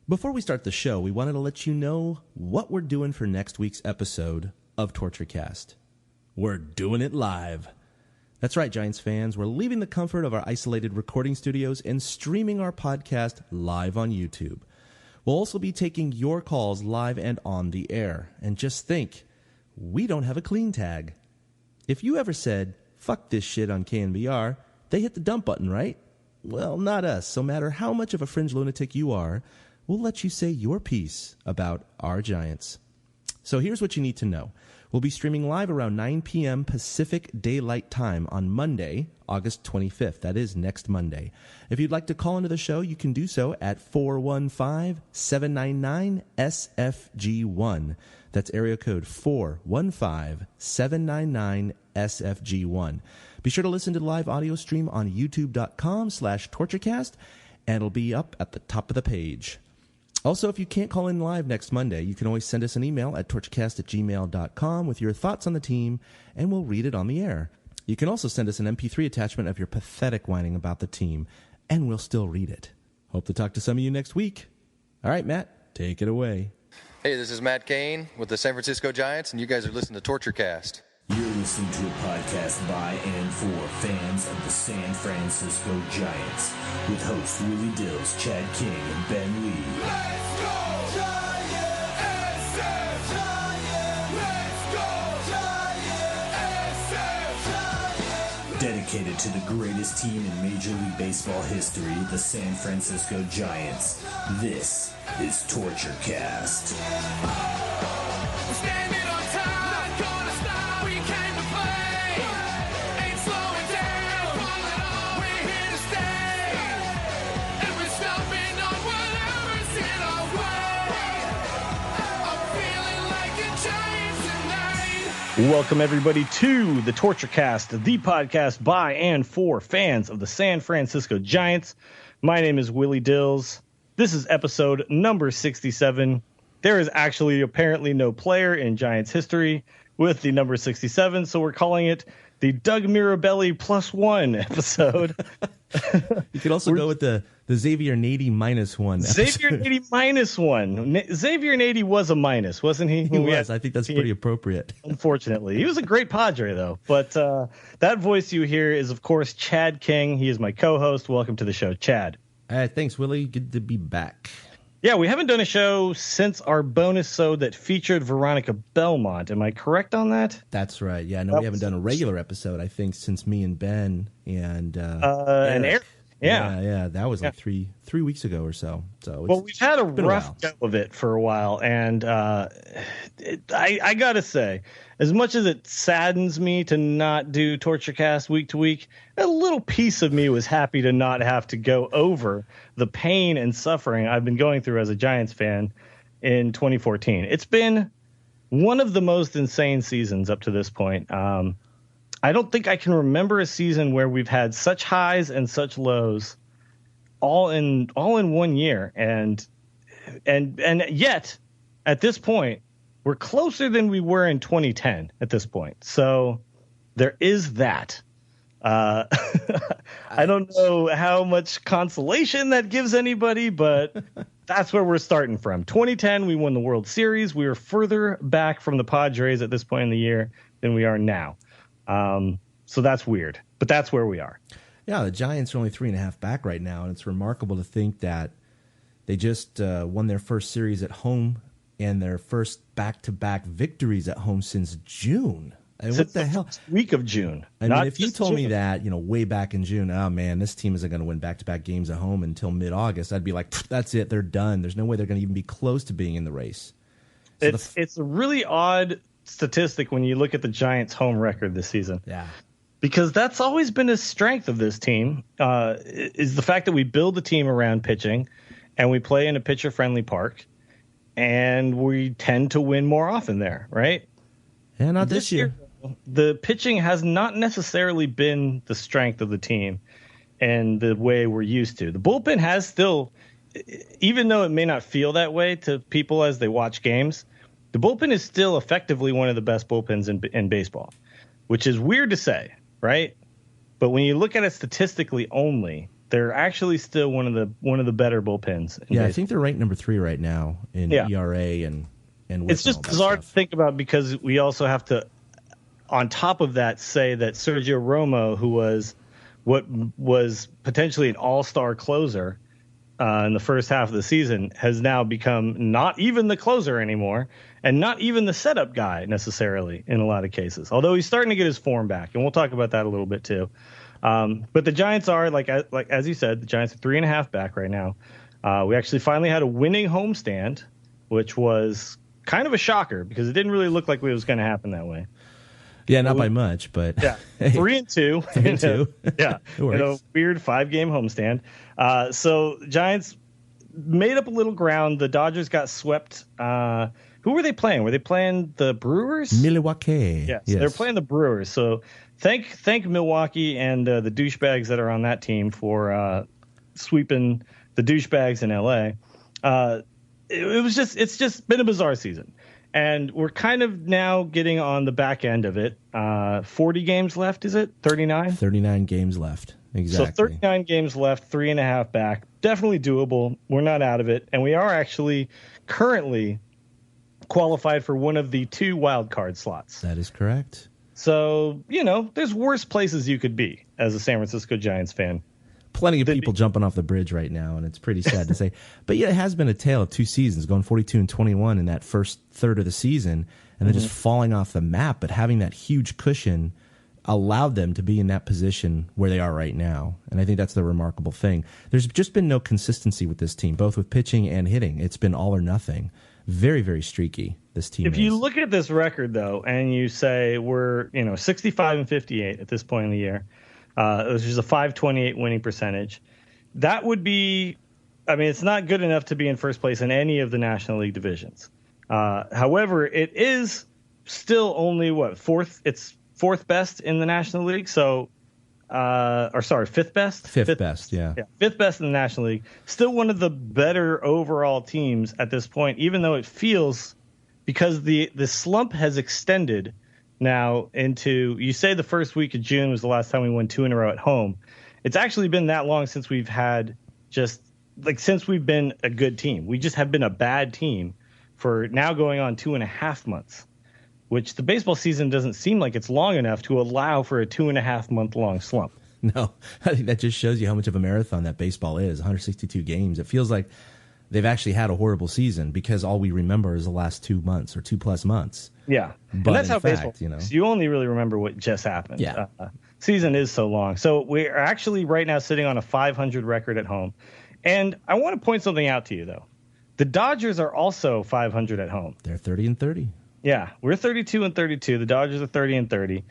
Before we start the show, we wanted to let you know what we're doing for next week's episode of TortureCast. We're doing it live. That's right, Giants fans. We're leaving the comfort of our isolated recording studios and streaming our podcast live on YouTube. We'll also be taking your calls live and on the air. And just think, we don't have a clean tag. If you ever said, fuck this shit on KNBR, they hit the dump button, right? Well, not us. So no matter how much of a fringe lunatic you are, we'll let you say your piece about our Giants. So here's what you need to know. We'll be streaming live around 9 p.m. Pacific Daylight Time on Monday, August 25th. That is next Monday. If you'd like to call into the show, you can do so at 415-799-SFG1. That's area code 415-799-SFG1. Be sure to listen to the live audio stream on youtube.com/torturecast, and it'll be up at the top of the page. Also, if you can't call in live next Monday, you can always send us an email at torturecast@gmail.com with your thoughts on the team, and we'll read it on the air. You can also send us an MP3 attachment of your pathetic whining about the team, and we'll still read it. Hope to talk to some of you next week. All right, Matt, take it away. Hey, this is Matt Cain with the San Francisco Giants, and you guys are listening to TortureCast. You're listening to a podcast by and for fans of the San Francisco Giants with hosts Willie Dills, Chad King, and Ben Lee. Let's go Giants! SF Giants! Let's go Giants! SF Giants! Dedicated to the greatest team in Major League Baseball history, the San Francisco Giants. This is TortureCast. We're standing on top, not gonna stop. We came to play, ain't slowing down. We're here to stay, and we're stomping on whatever's in our way. I'm feeling like a giant tonight. Welcome, everybody, to the TortureCast, the podcast by and for fans of the San Francisco Giants. My name is Willie Dills. This is episode number 67. There is actually apparently no player in Giants history with the number 67, so we're calling it the Doug Mirabelli +1 episode. You could also go with the Xavier Nady -1 episode. Xavier Nady -1. Xavier Nady was a minus, wasn't he? He was. I think that's pretty appropriate. Unfortunately. He was a great Padre, though. But that voice you hear is, of course, Chad King. He is my co-host. Welcome to the show, Chad. Thanks, Willie. Good to be back. Yeah, we haven't done a show since our bonus-sode that featured Veronica Belmont. Am I correct on that? That's right. Yeah, no, we haven't done a regular episode, I think, since me and Ben and Eric. Yeah, that was like three weeks ago or so. So well, we've had a rough go of it for a while, and I gotta say, as much as it saddens me to not do TortureCast week to week, a little piece of me was happy to not have to go over the pain and suffering I've been going through as a Giants fan in 2014. It's been one of the most insane seasons up to this point. I don't think I can remember a season where we've had such highs and such lows all in 1 year. And yet at this point, we're closer than we were in 2010 at this point. So there is that. I don't know how much consolation that gives anybody, but that's where we're starting from. 2010, we won the World Series. We were further back from the Padres at this point in the year than we are now. So that's weird, but that's where we are. Yeah, the Giants are only 3.5 back right now, and it's remarkable to think that they just won their first series at home and their first back-to-back victories at home since June. I mean, what the hell? Week of June. I mean, if you told me that, way back in June, oh man, this team isn't going to win back-to-back games at home until mid-August, I'd be like, that's it, they're done. There's no way they're going to even be close to being in the race. So it's a really odd statistic when you look at the Giants' home record this season. Yeah. Because that's always been a strength of this team, is the fact that we build the team around pitching, and we play in a pitcher-friendly park, and we tend to win more often there, right? Yeah, not this year. The pitching has not necessarily been the strength of the team and the way we're used to. The bullpen has still, even though it may not feel that way to people as they watch games, the bullpen is still effectively one of the best bullpens in baseball, which is weird to say, right? But when you look at it statistically only, they're actually still one of the better bullpens. Yeah, I think they're ranked number 3 right now in ERA and it's just bizarre to think about because we also have to, on top of that, say that Sergio Romo, who was what was potentially an all-star closer in the first half of the season, has now become not even the closer anymore and not even the setup guy necessarily in a lot of cases, although he's starting to get his form back, and we'll talk about that a little bit too. But the Giants are, like as you said, the Giants are 3.5 back right now. We actually finally had a winning homestand, which was kind of a shocker because it didn't really look like it was going to happen that way. Yeah, not by much, but yeah, 3-2. 3-2. Yeah, in a weird 5-game homestand. So Giants made up a little ground. The Dodgers got swept. Who were they playing? Were they playing the Brewers? Milwaukee. Yes. They're playing the Brewers. So thank Milwaukee and the douchebags that are on that team for sweeping the douchebags in LA. It's just been a bizarre season. And we're kind of now getting on the back end of it. 40 games left, is it? 39? 39 games left. Exactly. So 39 games left, 3.5 back. Definitely doable. We're not out of it. And we are actually currently qualified for one of the 2 wild card slots. That is correct. So, there's worse places you could be as a San Francisco Giants fan. Plenty of people jumping off the bridge right now, and it's pretty sad to say. But yeah, it has been a tale of 2 seasons, going 42-21 in that first third of the season, and then just falling off the map. But having that huge cushion allowed them to be in that position where they are right now, and I think that's the remarkable thing. There's just been no consistency with this team, both with pitching and hitting. It's been all or nothing. Very, very streaky, this team. If you look at this record, though, and you say we're 65-58 at this point in the year, which is a .528 winning percentage. That would be, it's not good enough to be in first place in any of the National League divisions. However, it is still only fourth? It's 4th best in the National League. So, fifth best. Fifth best, yeah. 5th best in the National League. Still one of the better overall teams at this point, even though it feels, because the slump has extended now into, you say the first week of June was the last time we won 2 in a row at home. It's actually been that long since we've had since we've been a good team. We just have been a bad team for now going on 2.5 months, which the baseball season doesn't seem like it's long enough to allow for a 2.5 month long slump. No, I think that just shows you how much of a marathon that baseball is. 162 games. It feels like they've actually had a horrible season because all we remember is the last 2 months or 2+ months. Yeah, but and that's how baseball. You only really remember what just happened. Yeah, season is so long. So we're actually right now sitting on a 500 record at home, and I want to point something out to you though. The Dodgers are also 500 at home. They're 30-30. Yeah, we're 32-32. The Dodgers are 30-30.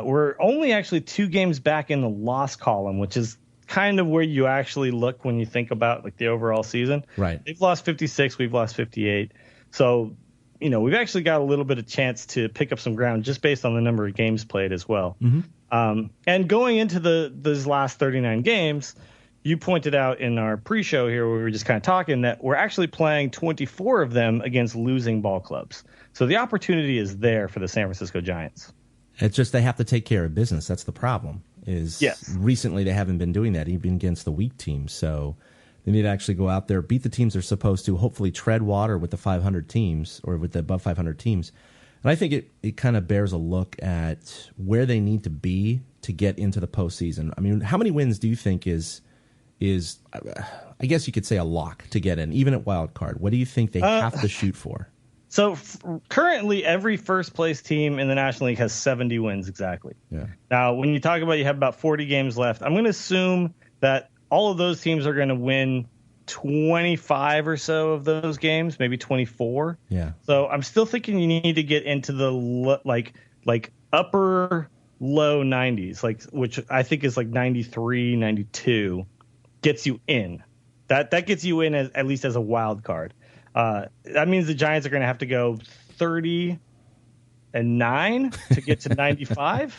We're only actually 2 games back in the loss column, which is kind of where you actually look when you think about the overall season. Right. They've lost 56. We've lost 58. So, we've actually got a little bit of chance to pick up some ground just based on the number of games played as well. Mm-hmm. And going into those last 39 games, you pointed out in our pre-show here where we were just kind of talking that we're actually playing 24 of them against losing ball clubs. So the opportunity is there for the San Francisco Giants. It's just they have to take care of business. That's the problem. Recently they haven't been doing that, even against the weak teams. So they need to actually go out there, beat the teams they're supposed to, hopefully tread water with the 500 teams or with the above 500 teams. And I think it kind of bears a look at where they need to be to get into the postseason. I mean, how many wins do you think is I guess you could say a lock to get in, even at wild card? What do you think they have to shoot for? So currently, every first place team in the National League has 70 wins exactly. Yeah. Now, when you talk about you have about 40 games left, I'm going to assume that all of those teams are going to win 25 or so of those games, maybe 24. Yeah. So I'm still thinking you need to get into the like upper low 90s, which I think is 93, 92, gets you in. That gets you in at least as a wild card. That means the Giants are going to have to go 30-9 to get to 95.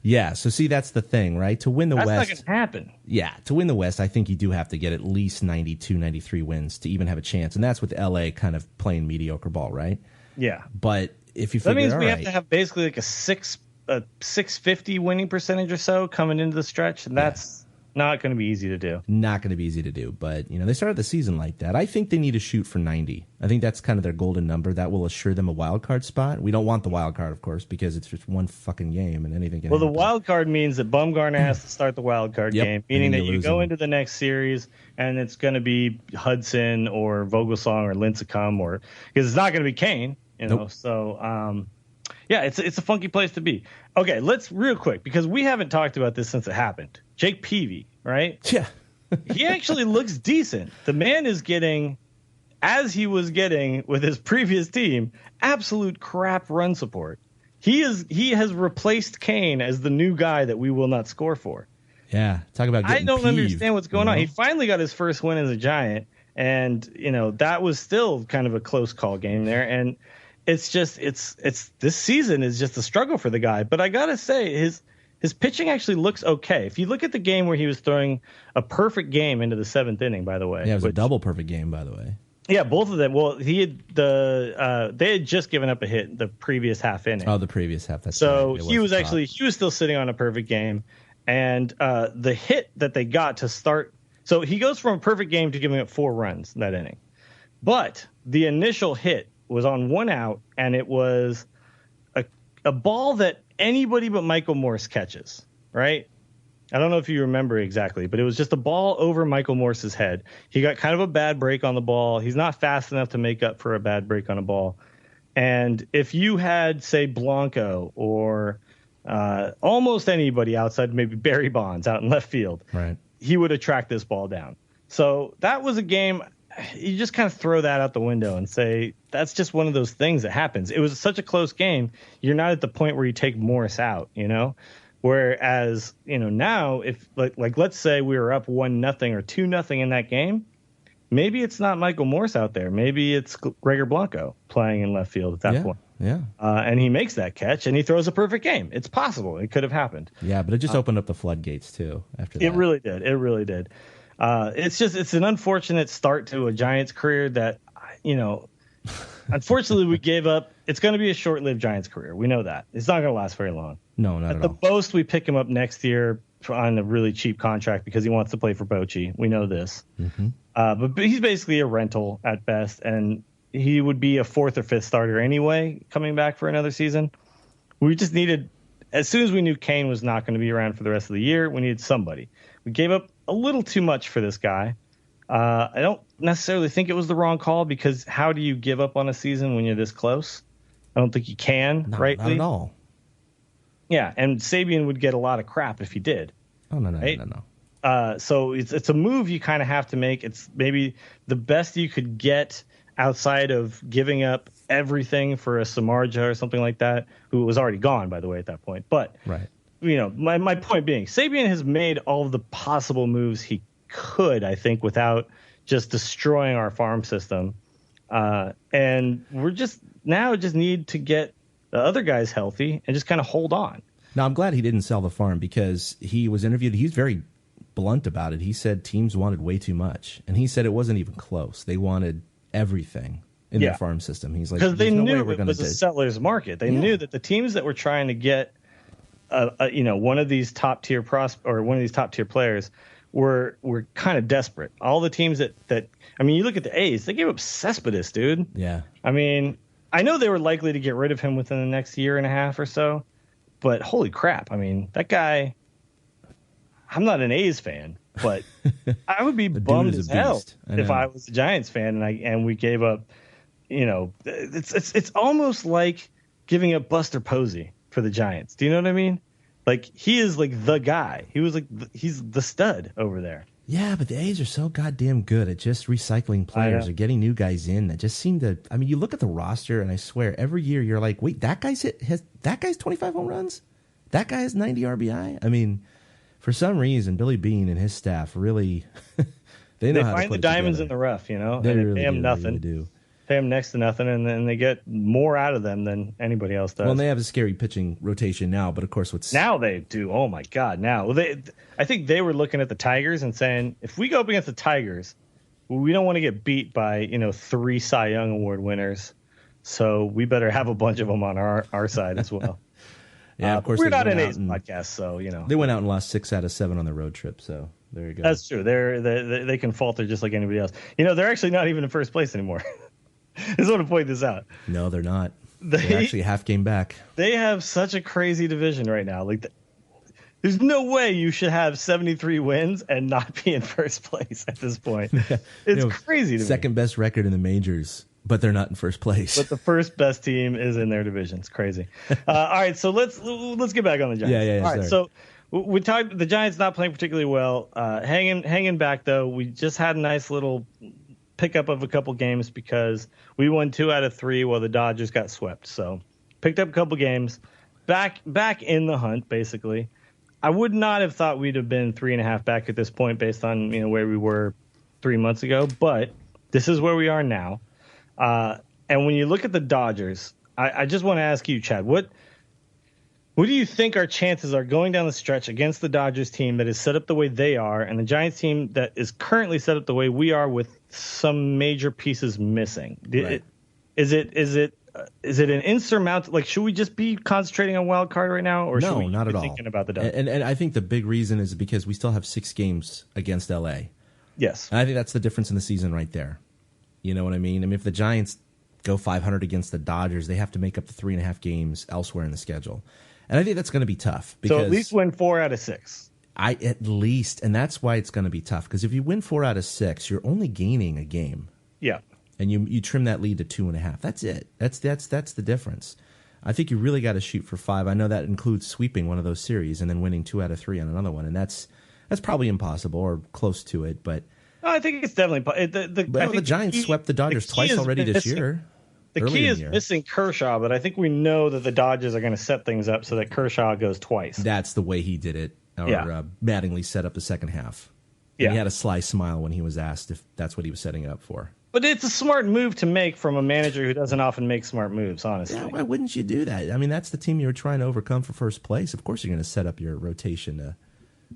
Yeah. So see, that's the thing, right? To win the West, that's not going to happen. Yeah. To win the West, I think you do have to get at least 92, 93 wins to even have a chance, and that's with LA kind of playing mediocre ball, right? Yeah. But if you figure, that means we have to have basically a 650 winning percentage or so coming into the stretch, and that's Not going to be easy to do. Not going to be easy to do, but they started the season like that. I think they need to shoot for 90. I think that's kind of their golden number. That will assure them a wild card spot. We don't want the wild card, of course, because it's just one fucking game and anything can happen. The wild card means that Bumgarner has to start the wild card game, meaning that you go into the next series and it's going to be Hudson or Vogelsong or Lincecum, or because it's not going to be Cain. Nope. So yeah, it's a funky place to be. Okay, let's real quick, because we haven't talked about this since it happened. Jake Peavy, right? Yeah. He actually looks decent. The man is getting, as he was getting with his previous team, absolute crap run support. He has replaced Cain as the new guy that we will not score for. Yeah, talk about getting I don't peeved, understand what's going on. He finally got his first win as a Giant, and that was still kind of a close call game there. And it's just it's this season is just a struggle for the guy. But I gotta say, his pitching actually looks okay. If you look at the game where he was throwing a perfect game into the 7th inning, by the way. Yeah, it was a double perfect game, by the way. Yeah, both of them. Well, they had just given up a hit the previous half inning. Oh, the previous half. That's so right. he was still sitting on a perfect game, and the hit that they got to start. So he goes from a perfect game to giving up 4 runs that inning, but the initial hit was on 1 out, and it was a ball that anybody but Michael Morse catches, right? I don't know if you remember exactly, but it was just a ball over Michael Morse's head. He got kind of a bad break on the ball. He's not fast enough to make up for a bad break on a ball. And if you had, say, Blanco or almost anybody outside, maybe Barry Bonds out in left field, right, he would have tracked this ball down. So that was a game. You just kind of throw that out the window and say, that's just one of those things that happens. It was such a close game. You're not at the point where you take Morse out, Whereas, now if like let's say we were up 1-0 or 2-0 in that game, maybe it's not Michael Morse out there. Maybe it's Gregor Blanco playing in left field at that point. Yeah. And he makes that catch and he throws a perfect game. It's possible. It could have happened. Yeah, but it just opened up the floodgates too after that. It really did. It really did. It's an unfortunate start to a Giants career that, unfortunately we gave up. It's going to be a short-lived Giants career. We know that. It's not going to last very long. No, not at all. At the most, we pick him up next year on a really cheap contract because he wants to play for Bochy. We know this. Mm-hmm. But he's basically a rental at best, and he would be a 4th or 5th starter anyway coming back for another season. We just needed, as soon as we knew Cain was not going to be around for the rest of the year, we needed somebody. We gave up a little too much for this guy. I don't necessarily think it was the wrong call, because how do you give up on a season when you're this close? I don't think you can, right? Not at all. Yeah, and Sabian would get a lot of crap if he did. Oh, no. So it's a move you kind of have to make. It's maybe the best you could get outside of giving up everything for a Samardzija or something like that, who was already gone, by the way, at that point. But, right. My point being, Sabian has made all of the possible moves he could, I think, without just destroying our farm system. And we're just need to get the other guys healthy and just kind of hold on. Now, I'm glad he didn't sell the farm, because he was interviewed. He's very blunt about it. He said teams wanted way too much, and he said it wasn't even close. They wanted everything in their farm system. He's like, because they knew it was a seller's market. They knew that the teams that were trying to get, one of these top tier one of these top tier players were kind of desperate. All the teams that you look at the A's, they gave up Cespedes, dude. Yeah. I know they were likely to get rid of him within the next year and a half or so, but holy crap. That guy, I'm not an A's fan, but I would be bummed as hell if I was a Giants fan and we gave up, it's almost like giving up Buster Posey for the Giants. Do you know what I mean? Like, he is like the guy. He was like, he's the stud over there. Yeah, but the A's are so goddamn good at just recycling players or getting new guys in that just seem to. You look at the roster, and I swear every year you're like, wait, that guy's 25 home runs, that guy has 90 RBI. For some reason, Billy Beane and his staff really they know how to find put the diamonds together. in the rough, They and really pay them nothing. They really do. Pay them next to nothing, and then they get more out of them than anybody else does. Well, and they have a scary pitching rotation now, but of course, now they do. Oh my God! Now, I think they were looking at the Tigers and saying, if we go up against the Tigers, we don't want to get beat by 3 Cy Young Award winners, so we better have a bunch of them on our side as well. Yeah, of course. We're not an A's podcast, so they went out and lost 6 out of 7 on the road trip. So There you go. That's true. They can falter just like anybody else. They're actually not even in first place anymore. I just want to point this out. No, they're not. They're actually a half game back. They have such a crazy division right now. There's no way you should have 73 wins and not be in first place at this point. It's crazy to me. Second best record in the majors, but they're not in first place. But the first best team is in their division. It's crazy. All right, so let's get back on the Giants. Yeah. All right, so we talked. The Giants not playing particularly well. Hanging back though. We just had a nice little pickup of a couple games because we won 2 out of 3 while the Dodgers got swept. So picked up a couple games, back in the hunt basically. I would not have thought we'd have been 3.5 back at this point based on where we were 3 months ago, but this is where we are now. And when you look at the Dodgers, I just want to ask you, Chad, what do you think our chances are going down the stretch against the Dodgers team that is set up the way they are and the Giants team that is currently set up the way we are with some major pieces missing? Right. Is it an insurmountable? Should we just be concentrating on wild card right now, or should we not be at all. thinking about the Dodgers? And I think the big reason is because we still have 6 games against LA. Yes, and I think that's the difference in the season right there. You know what I mean? I mean, if the Giants go 500 against the Dodgers, they have to make up the 3.5 games elsewhere in the schedule, and I think that's going to be tough. Because so at least win 4 out of 6. At least, and that's why it's going to be tough. Because if you win 4 out of 6, you're only gaining a game. Yeah. And you trim that lead to 2.5. That's it. That's the difference. I think you really got to shoot for 5. I know that includes sweeping one of those series and then winning 2 out of 3 on another one, and that's probably impossible or close to it. But I think it's definitely the Giants swept the Dodgers twice already this year. The key is missing Kershaw, but I think we know that the Dodgers are going to set things up so that Kershaw goes twice. That's the way he did it, or Mattingly set up the second half. And he had a sly smile when he was asked if that's what he was setting it up for. But it's a smart move to make from a manager who doesn't often make smart moves, honestly. Yeah, why wouldn't you do that? I mean, that's the team you were trying to overcome for first place. Of course you're going to set up your rotation.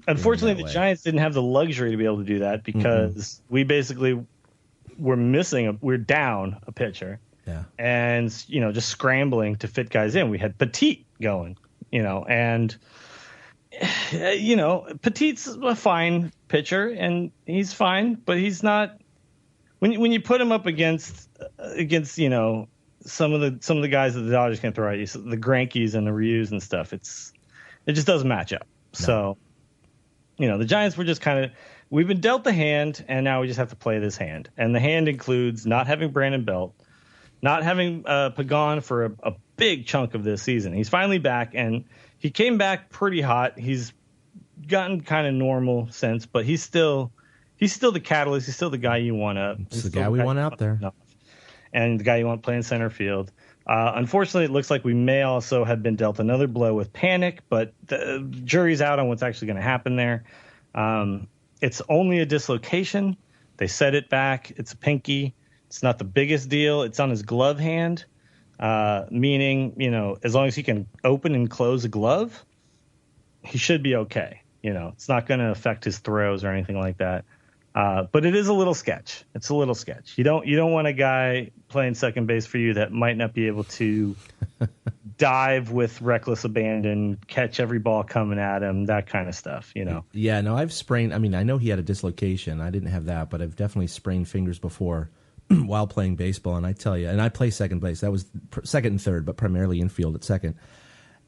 Unfortunately, the Giants didn't have the luxury to be able to do that because we basically we're down a pitcher. Yeah. And, just scrambling to fit guys in. We had Petit going, and, Petit's a fine pitcher and he's fine, but he's not. When you put him up against some of the guys that the Dodgers can throw at you, so the Greinke's and the Ryus and stuff, it just doesn't match up. No. So, the Giants were just we've been dealt the hand, and now we just have to play this hand. And the hand includes not having Brandon Belt, not having Pagan for a big chunk of this season. He's finally back, and he came back pretty hot. He's gotten kind of normal since, but he's still the catalyst. He's still the guy you want up. He's the guy we want out there. And the guy you want playing center field. Unfortunately, it looks like we may also have been dealt another blow with Panik, but the jury's out on what's actually going to happen there. It's only a dislocation. They set it back. It's a pinkie. It's not the biggest deal. It's on his glove hand, meaning, as long as he can open and close a glove, he should be okay. It's not going to affect his throws or anything like that. But it is a little sketch. It's a little sketch. You don't want a guy playing second base for you that might not be able to dive with reckless abandon, catch every ball coming at him, that kind of stuff, Yeah, no, I've sprained. I mean, I know he had a dislocation. I didn't have that, but I've definitely sprained fingers before while playing baseball. And I tell you, and I play second base. That was second and third, but primarily infield at second.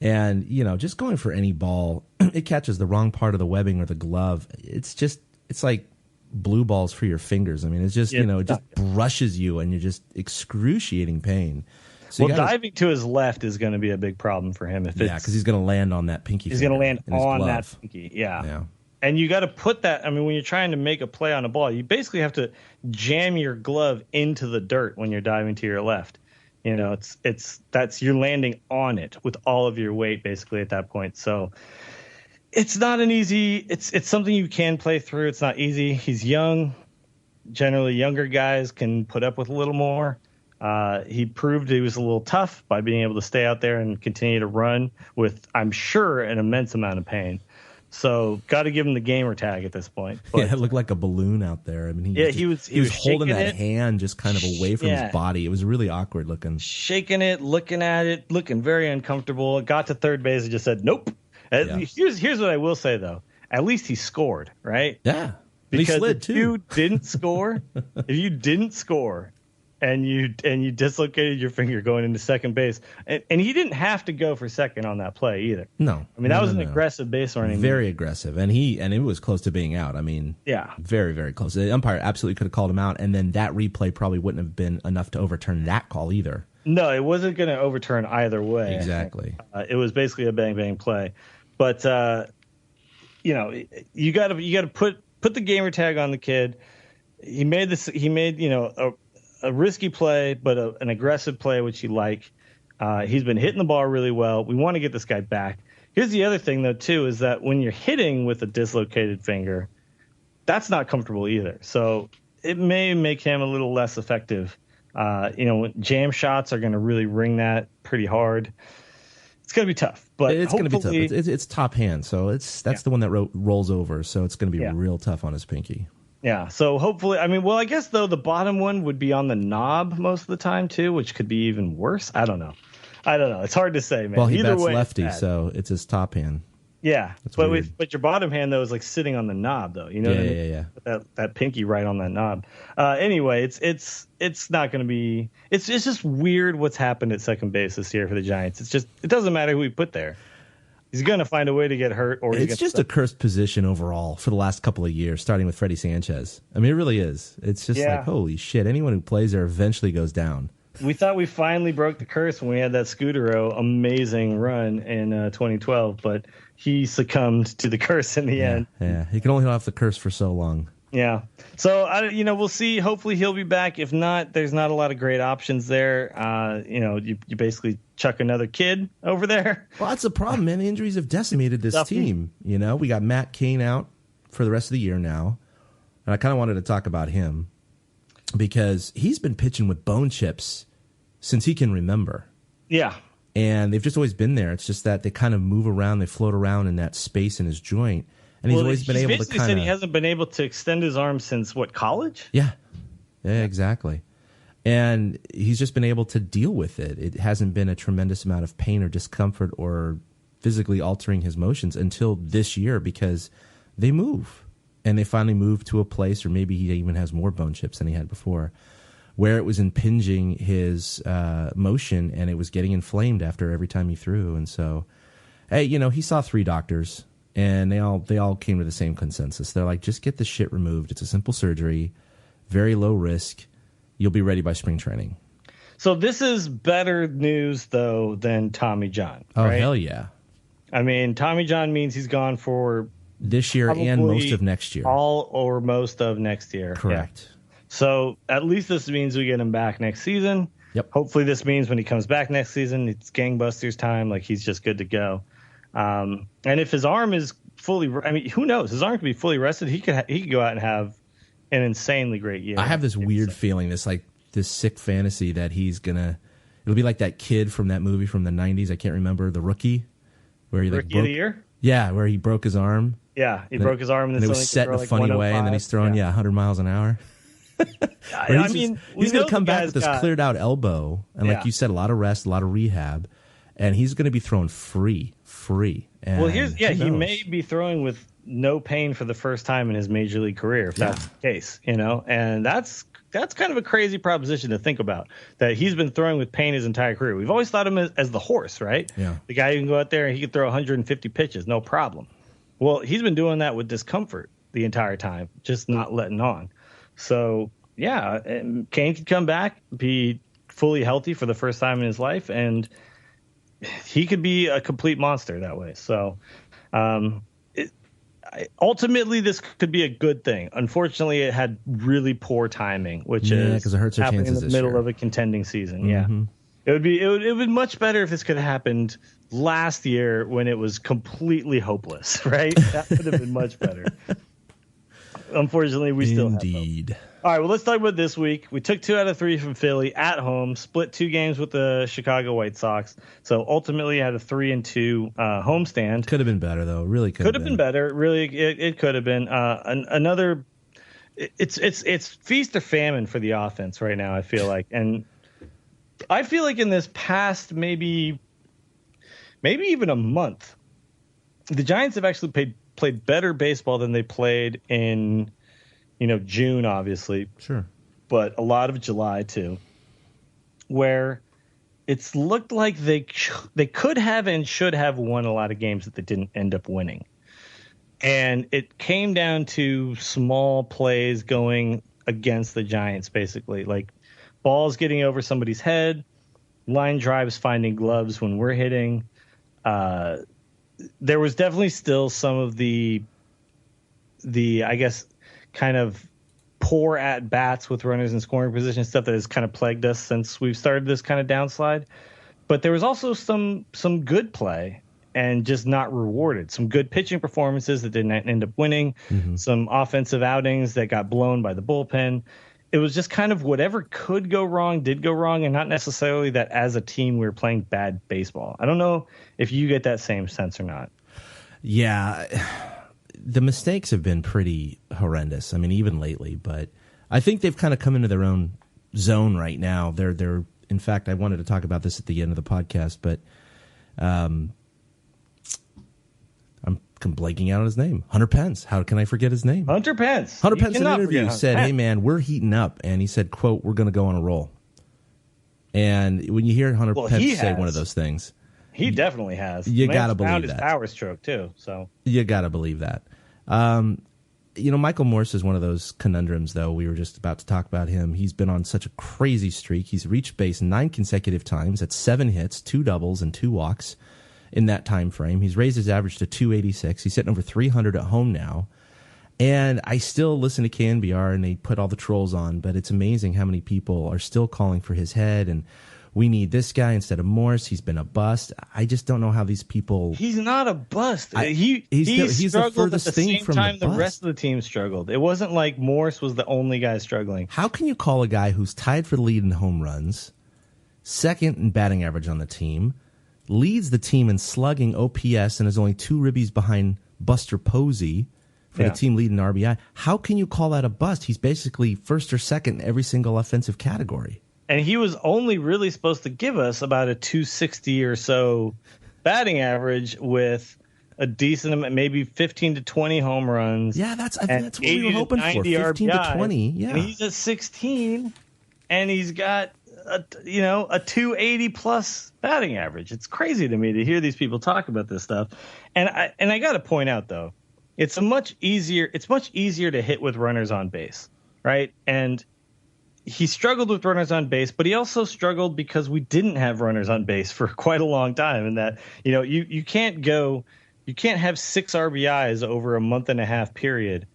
And, just going for any ball, it catches the wrong part of the webbing or the glove. It's like blue balls for your fingers. I mean, it's just, it just brushes you and you're just excruciating pain. So diving to his left is going to be a big problem for him. Because he's going to land on that pinky. He's going to land on that pinky. Yeah. And you got to put that. I mean, when you're trying to make a play on a ball, you basically have to jam your glove into the dirt when you're diving to your left. You're landing on it with all of your weight basically at that point. So it's not an easy. It's something you can play through. It's not easy. He's young. Generally, younger guys can put up with a little more. He proved he was a little tough by being able to stay out there and continue to run with, I'm sure, an immense amount of pain. So got to give him the gamer tag at this point. But, it looked like a balloon out there. I mean, he was holding that hand just kind of away from his body. It was really awkward looking. Shaking it, looking at it, looking very uncomfortable. Got to third base and just said, nope. Here's what I will say, though. at least he scored, right? Yeah. Because he slid if too. you didn't score, and you dislocated your finger going into second base, and he didn't have to go for second on that play either. No. I mean, that was an aggressive base running. Very aggressive. And it was close to being out. I mean, yeah, very, very close. The umpire absolutely could have called him out, and then that replay probably wouldn't have been enough to overturn that call either. No, it wasn't going to overturn either way. Exactly. It was basically a bang bang play. But you got to put the gamer tag on the kid. He made a risky play, but an aggressive play, which you like. He's been hitting the ball really well. We want to get this guy back. Here's the other thing, though, too, is that when you're hitting with a dislocated finger, that's not comfortable either. So it may make him a little less effective. Jam shots are going to really ring that pretty hard. It's going to be tough, but it's going to be tough. It's top hand, so that's the one that rolls over. So it's going to be real tough on his pinky. Yeah. So hopefully, I guess though the bottom one would be on the knob most of the time too, which could be even worse. I don't know. It's hard to say, man. Well, he Either bats way, lefty, so it's his top hand. Yeah, weird. but your bottom hand though is like sitting on the knob though. You know what I mean? Yeah. Put that pinky right on that knob. Anyway, it's not going to be. It's just weird what's happened at second base this year for the Giants. It doesn't matter who we put there. He's going to find a way to get hurt. Or it's just a cursed position overall for the last couple of years, starting with Freddie Sanchez. I mean, it really is. It's just like, holy shit, anyone who plays there eventually goes down. We thought we finally broke the curse when we had that Scudero amazing run in 2012, but he succumbed to the curse in the end. Yeah, he can only hold off the curse for so long. Yeah. So, we'll see. Hopefully he'll be back. If not, there's not a lot of great options there. You basically chuck another kid over there. Well, that's the problem, man. The injuries have decimated this team. We got Matt Cain out for the rest of the year now. And I kind of wanted to talk about him because he's been pitching with bone chips since he can remember. Yeah. And they've just always been there. It's just that they kind of move around. They float around in that space in his joint. And he's always been able to kind of... said he hasn't been able to extend his arm since, college? Yeah, exactly. And he's just been able to deal with it. It hasn't been a tremendous amount of pain or discomfort or physically altering his motions until this year because they move. And they finally move to a place, or maybe he even has more bone chips than he had before, where it was impinging his motion and it was getting inflamed after every time he threw. And so, hey, he saw 3 doctors. And they all came to the same consensus. They're like, just get the shit removed. It's a simple surgery, very low risk. You'll be ready by spring training. So this is better news, though, than Tommy John. Oh, right? hell yeah. I mean, Tommy John means he's gone for... this year and most of next year. All or most of next year. Correct. Yeah. So at least this means we get him back next season. Yep. Hopefully this means when he comes back next season, it's gangbusters time. Like, he's just good to go. And if his arm is fully, who knows? His arm could be fully rested. He could go out and have an insanely great year. I have this weird feeling, this sick fantasy that it'll be like that kid from that movie from the 90s. I can't remember, The Rookie, where he Rookie of the Year? Yeah, where he broke his arm. Yeah, he broke his arm, and it was set in a funny way, and then he's throwing 100 miles an hour. He's going to come back with this cleared out elbow, and like you said, a lot of rest, a lot of rehab, and he's going to be thrown free. And well, he may be throwing with no pain for the first time in his major league career, if that's the case, and that's kind of a crazy proposition to think about, that he's been throwing with pain his entire career. We've always thought of him as the horse, right? Yeah. The guy who can go out there and he can throw 150 pitches, no problem. Well, he's been doing that with discomfort the entire time, just not letting on. So, yeah, Cain could come back, be fully healthy for the first time in his life, and he could be a complete monster that way. So, ultimately, this could be a good thing. Unfortunately, it had really poor timing, which is because it hurts our happening chances in the middle year. of a contending season. Mm-hmm. Yeah, it would be much better if this could have happened last year when it was completely hopeless. Right, that would have been much better. Unfortunately, we still have hope. All right, well, let's talk about this week. We took 2 out of 3 from Philly at home, split 2 games with the Chicago White Sox. So ultimately had a 3-2 homestand. Could have been better, though. Really could have been better. Really, it could have been. Another, it's feast or famine for the offense right now, I feel like. And I feel like in this past maybe even a month, the Giants have actually played better baseball than they played in, June, obviously. Sure. But a lot of July too, where it's looked like they could have and should have won a lot of games that they didn't end up winning. And it came down to small plays going against the Giants, basically. Like balls getting over somebody's head, line drives finding gloves when we're hitting. There was definitely still some of the I guess, kind of poor at bats with runners in scoring position, stuff that has kind of plagued us since we've started this kind of downslide. But there was also some good play and just not rewarded. Some good pitching performances that didn't end up winning, some offensive outings that got blown by the bullpen. It was just kind of whatever could go wrong did go wrong, and not necessarily that as a team we were playing bad baseball. I don't know if you get that same sense or not. Yeah, the mistakes have been pretty horrendous. I mean, even lately, but I think they've kind of come into their own zone right now. They're in fact, I wanted to talk about this at the end of the podcast, but I'm blanking out on his name. Hunter Pence. How can I forget his name? Hunter Pence. Hunter Pence in an interview said, "Hey man, we're heating up," and he said, "quote We're going to go on a roll." And when you hear Hunter Pence say one of those things, he definitely has. You got to believe his that. Power stroke too. So you got to believe that. Michael Morse is one of those conundrums, though. We were just about to talk about him. He's been on such a crazy streak. He's reached base 9 consecutive times. That's 7 hits, 2 doubles, and 2 walks in that time frame. He's raised his average to 286. He's hitting over 300 at home now. And I still listen to KNBR, and they put all the trolls on, but it's amazing how many people are still calling for his head, and we need this guy instead of Morse. He's been a bust. I just don't know how these people... He's not a bust. He's the furthest at the thing same from time the rest of the team struggled. It wasn't like Morse was the only guy struggling. How can you call a guy who's tied for the lead in home runs, second in batting average on the team, leads the team in slugging OPS, and is only 2 ribbies behind Buster Posey for the team lead in RBI? How can you call that a bust? He's basically first or second in every single offensive category. And he was only really supposed to give us about a 260 or so batting average with a decent amount, maybe 15 to 20 home runs. Yeah, that's what we were hoping for, 15 to 20. Yeah, and he's at 16, and he's got a 280 plus batting average. It's crazy to me to hear these people talk about this stuff. And I got to point out though, it's much easier to hit with runners on base, right? And he struggled with runners on base, but he also struggled because we didn't have runners on base for quite a long time. And that, you can't have 6 RBIs over a month and a half period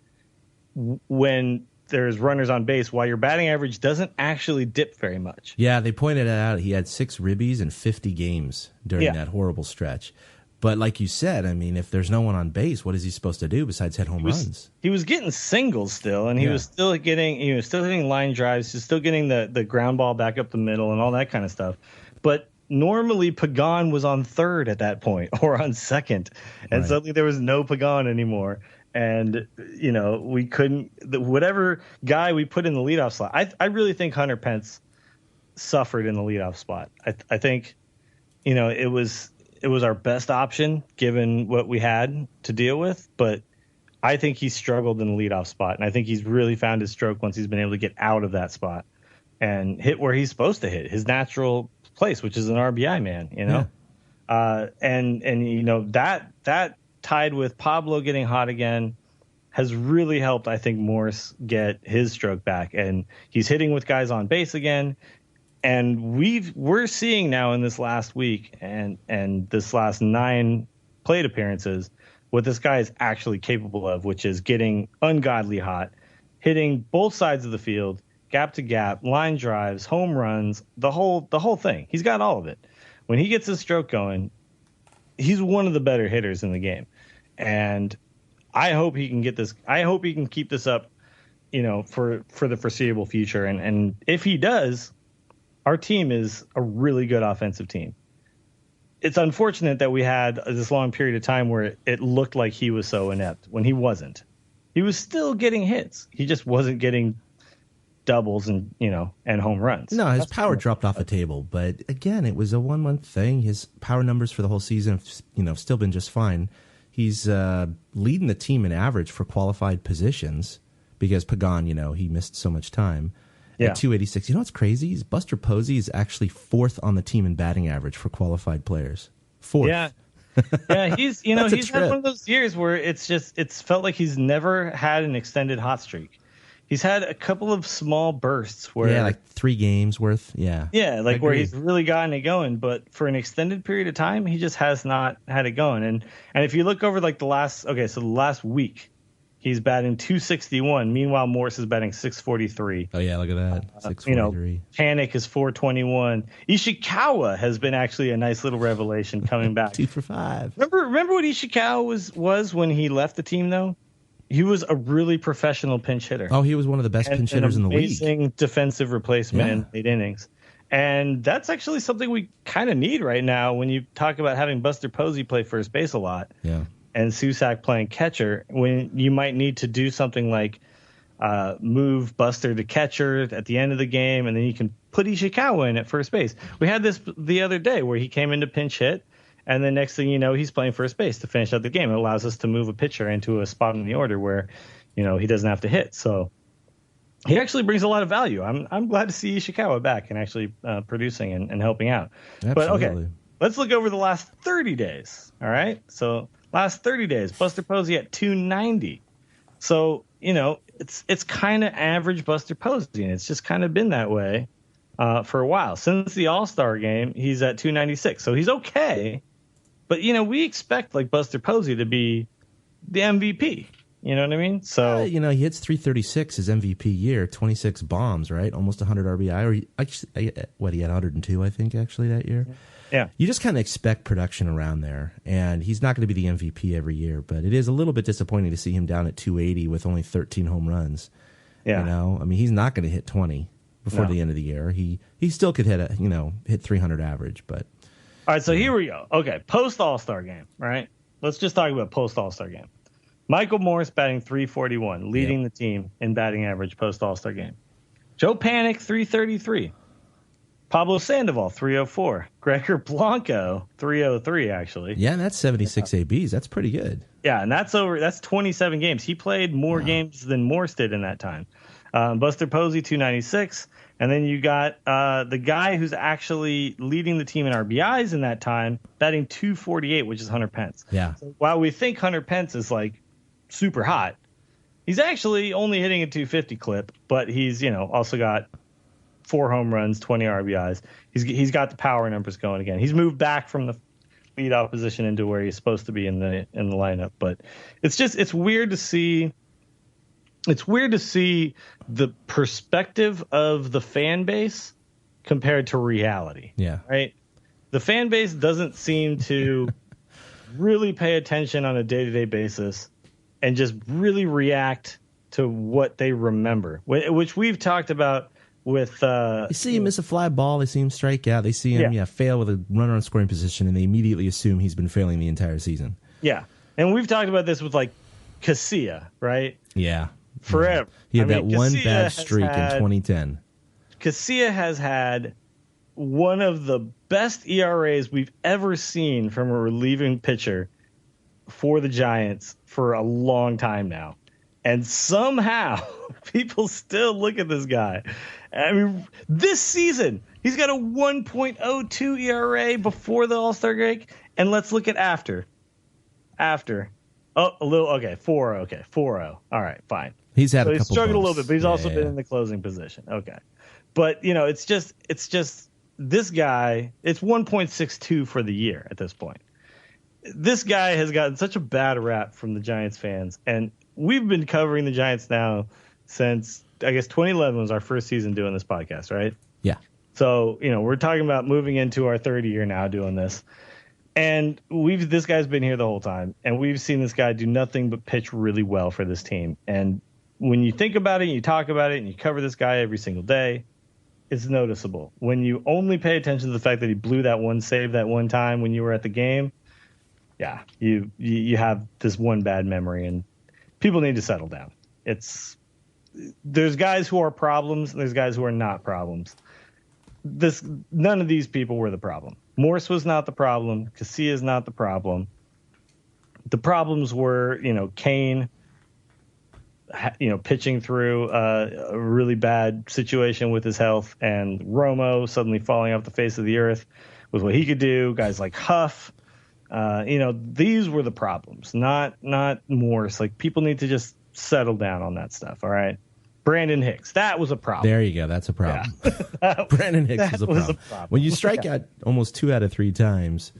when there's runners on base while your batting average doesn't actually dip very much. Yeah, they pointed it out. He had 6 ribbies in 50 games during that horrible stretch. But like you said, I mean, if there's no one on base, what is he supposed to do besides hit home runs? He was getting singles still, and he was still hitting line drives. He was still getting the ground ball back up the middle and all that kind of stuff. But normally Pagan was on third at that point or on second, and suddenly there was no Pagan anymore. And we couldn't. Whatever guy we put in the leadoff slot, I really think Hunter Pence suffered in the leadoff spot. I think it was our best option given what we had to deal with, but I think he struggled in the leadoff spot, and I think he's really found his stroke once he's been able to get out of that spot and hit where he's supposed to hit, his natural place, which is an RBI man, that tied with Pablo getting hot again has really helped, I think, Morse get his stroke back, and he's hitting with guys on base again. And we're seeing now in this last week and this last 9 plate appearances what this guy is actually capable of, which is getting ungodly hot, hitting both sides of the field, gap to gap, line drives, home runs, the whole thing. He's got all of it. When he gets his stroke going, he's one of the better hitters in the game. And I hope he can get this. I hope he can keep this up, for the foreseeable future. And if he does, our team is a really good offensive team. It's unfortunate that we had this long period of time where it looked like he was so inept when he wasn't. He was still getting hits. He just wasn't getting doubles and home runs. No, his power dropped off the table. But again, it was a 1-month thing. His power numbers for the whole season have, still been just fine. He's leading the team in average for qualified positions because Pagan, he missed so much time. At 286. You know what's crazy? Buster Posey is actually fourth on the team in batting average for qualified players. Fourth. Yeah. Yeah, he's he's had one of those years where it's felt like he's never had an extended hot streak. He's had a couple of small bursts where like 3 games worth. Yeah. Yeah, like where he's really gotten it going, but for an extended period of time, he just has not had it going. And if you look over like the last week, he's batting 261. Meanwhile, Morse is batting 643. Oh yeah, look at that. 643. Panik is 421. Ishikawa has been actually a nice little revelation coming back. 2 for 5. Remember what Ishikawa was when he left the team though? He was a really professional pinch hitter. Oh, he was one of the best pinch hitters in the league. Amazing defensive replacement in late innings. And that's actually something we kind of need right now when you talk about having Buster Posey play first base a lot. Yeah. And Susac playing catcher, when you might need to do something like move Buster to catcher at the end of the game, and then you can put Ishikawa in at first base. We had this the other day where he came in to pinch hit, and the next thing you know, he's playing first base to finish out the game. It allows us to move a pitcher into a spot in the order where, he doesn't have to hit. So he actually brings a lot of value. I'm glad to see Ishikawa back and actually producing and helping out. Absolutely. But okay, let's look over the last 30 days. All right, so last 30 days, Buster Posey at 290. So it's kind of average Buster Posey, and it's just kind of been that way for a while. Since the All-Star game, he's at 296. So he's okay. But, we expect like Buster Posey to be the MVP. You know what I mean? So he hits 336 his MVP year, 26 bombs, right? Almost 100 RBI. Or he had 102, I think, actually, that year. Yeah. You just kind of expect production around there. And he's not going to be the MVP every year. But it is a little bit disappointing to see him down at 280 with only 13 home runs. Yeah. He's not going to hit 20 before the end of the year. He still could hit hit 300 average, but all right, so here we go. Okay, post All-Star game, right? Let's just talk about post All-Star game. Michael Morse batting 341, leading the team in batting average post All-Star game. Joe Panik 333. Pablo Sandoval 304. Gregor Blanco 303 actually. Yeah, and that's 76 ABs. That's pretty good. Yeah, and that's 27 games. He played more games than Morse did in that time. Buster Posey 296. And then you got the guy who's actually leading the team in RBIs in that time, batting 248, which is Hunter Pence. Yeah. So while we think Hunter Pence is like super hot, he's actually only hitting a 250 clip, but he's also got 4 home runs, 20 RBIs. He's got the power numbers going again. He's moved back from the leadoff position into where he's supposed to be in the lineup, but it's weird to see. It's weird to see the perspective of the fan base compared to reality. Yeah. Right? The fan base doesn't seem to really pay attention on a day-to-day basis and just really react to what they remember, which we've talked about with... they see him miss a fly ball. They see him strike out. They see him fail with a runner on scoring position, and they immediately assume he's been failing the entire season. Yeah. And we've talked about this with, like, Casilla, right? Yeah. Forever. He had that one Casilla bad streak in 2010. Casilla has had one of the best ERAs we've ever seen from a relieving pitcher for the Giants for a long time now. And somehow people still look at this guy. I mean, this season, he's got a 1.02 ERA before the All-Star break. And let's look at after. Oh, a little, okay, 4-0. Okay, 4-0. All right, fine. He's had a couple he's struggled bumps. a little bit, but he's also been in the closing position. Okay. But, it's just this guy, it's 1.62 for the year at this point. This guy has gotten such a bad rap from the Giants fans, and we've been covering the Giants now since, I guess, 2011 was our first season doing this podcast, right? Yeah. So, we're talking about moving into our third year now doing this. And this guy's been here the whole time, and we've seen this guy do nothing but pitch really well for this team. And when you think about it, and you talk about it, and you cover this guy every single day, it's noticeable. When you only pay attention to the fact that he blew that one save that one time when you were at the game, yeah, you have this one bad memory, and people need to settle down. There's guys who are problems, and there's guys who are not problems. None of these people were the problem. Morse was not the problem. Casilla is not the problem. The problems were, Cain, pitching through a really bad situation with his health, and Romo suddenly falling off the face of the earth with what he could do. Guys like Huff, these were the problems, not Morse. Like, people need to just settle down on that stuff. All right. Brandon Hicks, that was a problem. There you go. That's a problem. Yeah. Brandon Hicks was a problem. When you strike out almost 2 out of 3 times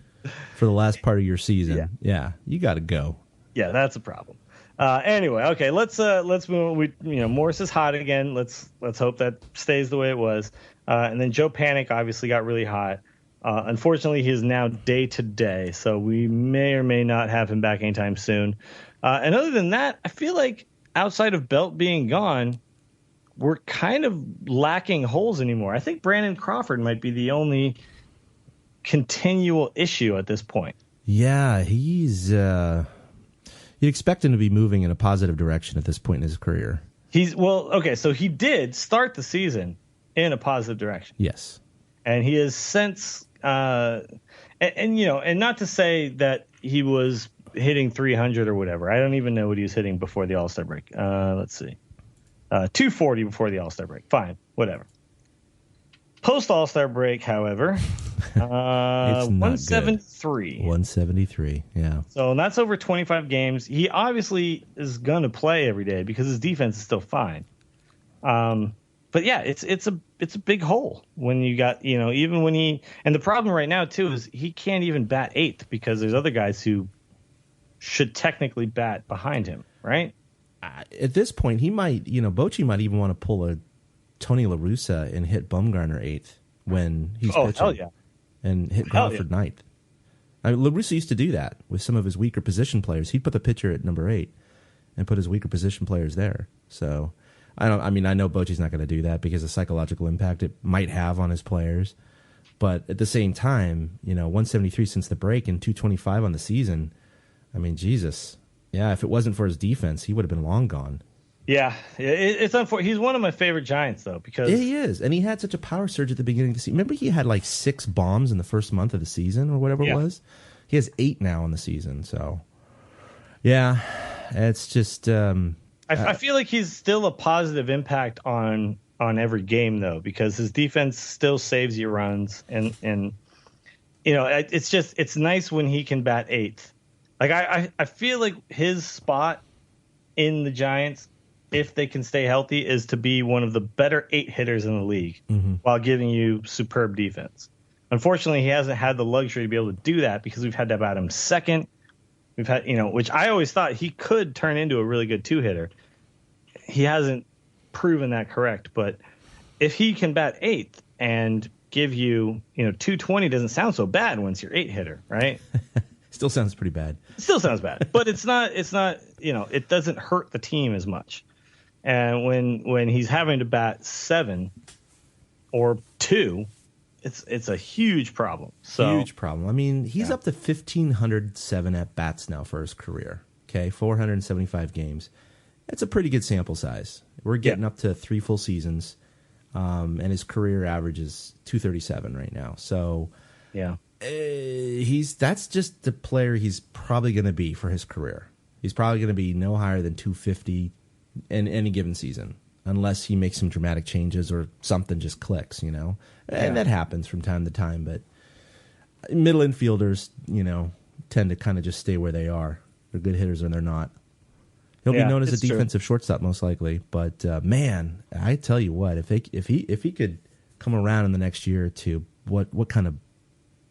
for the last part of your season, you got to go. Yeah, that's a problem. Anyway, okay, let's move. Morse is hot again. Let's hope that stays the way it was. And then Joe Panik obviously got really hot. Unfortunately, he is now day to day, so we may or may not have him back anytime soon. And other than that, I feel like outside of Belt being gone, we're kind of lacking holes anymore. I think Brandon Crawford might be the only continual issue at this point. Yeah, he's you'd expect him to be moving in a positive direction at this point in his career. So he did start the season in a positive direction. Yes. And he has since and not to say that he was hitting 300 or whatever. I don't even know what he was hitting before the All-Star break. Let's see. 240 before the All-Star break. Fine, whatever. Post All-Star break, however, 173. 173, yeah. So that's over 25 games. He obviously is going to play every day because his defense is still fine. But yeah, it's a big hole when you got, even when and the problem right now too is he can't even bat 8th because there's other guys who should technically bat behind him, right? At this point, he might, Bochy might even want to pull a Tony La Russa and hit Bumgarner 8th when he's pitching. Hell yeah. And hit Crawford 9th. La Russa used to do that with some of his weaker position players. He'd put the pitcher at number 8 and put his weaker position players there. So I know Bochy's not going to do that because of the psychological impact it might have on his players. But at the same time, 173 since the break and 225 on the season. I mean, Jesus. Yeah, if it wasn't for his defense, he would have been long gone. Yeah, it's unfortunate. He's one of my favorite Giants, though, because he is, and he had such a power surge at the beginning of the season. Remember, he had like 6 bombs in the first month of the season, or whatever it was. He has 8 now in the season. So, yeah, it's just. I feel like he's still a positive impact on every game, though, because his defense still saves you runs, and it's nice when he can bat 8th. Like I feel like his spot in the Giants, if they can stay healthy, is to be one of the better 8 hitters in the league while giving you superb defense. Unfortunately, he hasn't had the luxury to be able to do that because we've had to bat him 2nd. We've had, which I always thought he could turn into a really good 2-hitter. He hasn't proven that correct, but if he can bat 8th and give you, 220 doesn't sound so bad once you're 8-hitter, right? Still sounds pretty bad. Still sounds bad, but it's not, it doesn't hurt the team as much. And when he's having to bat 7 or 2, it's a huge problem. Huge problem. I mean, he's up to 1,507 at bats now for his career. Okay, 475 games. That's a pretty good sample size. We're getting up to 3 full seasons, and his career average is 237 right now. So, yeah. That's just the player he's probably going to be for his career. He's probably going to be no higher than 250 in any given season, unless he makes some dramatic changes or something just clicks, And that happens from time to time. But middle infielders, tend to kind of just stay where they are. They're good hitters or they're not. He'll be known as a defensive shortstop most likely. But man, I tell you what, if he could come around in the next year or two, what kind of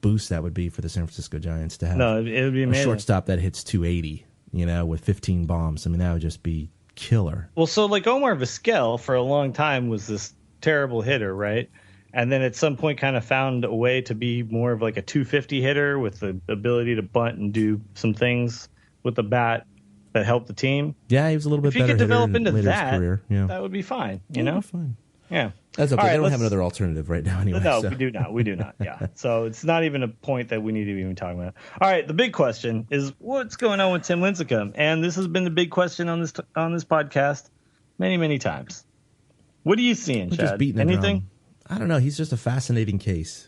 boost that would be for the San Francisco Giants to have it would be amazing. A shortstop that hits 280, with 15 bombs. I mean, that would just be killer. Well, so like Omar Vizquel for a long time was this terrible hitter, right? And then at some point kind of found a way to be more of like a 250 hitter with the ability to bunt and do some things with the bat that helped the team. Yeah, he was a little bit better. If he could develop into his that, career. that would be fine. Fine. Yeah. That's okay. All right, they don't have another alternative right now anyway. No, we do not. We do not. Yeah. So it's not even a point that we need to be even talking about. All right. The big question is what's going on with Tim Lincecum? And this has been the big question on this podcast many, many times. What are you seeing, Chad? Just beating anything? I don't know. He's just a fascinating case.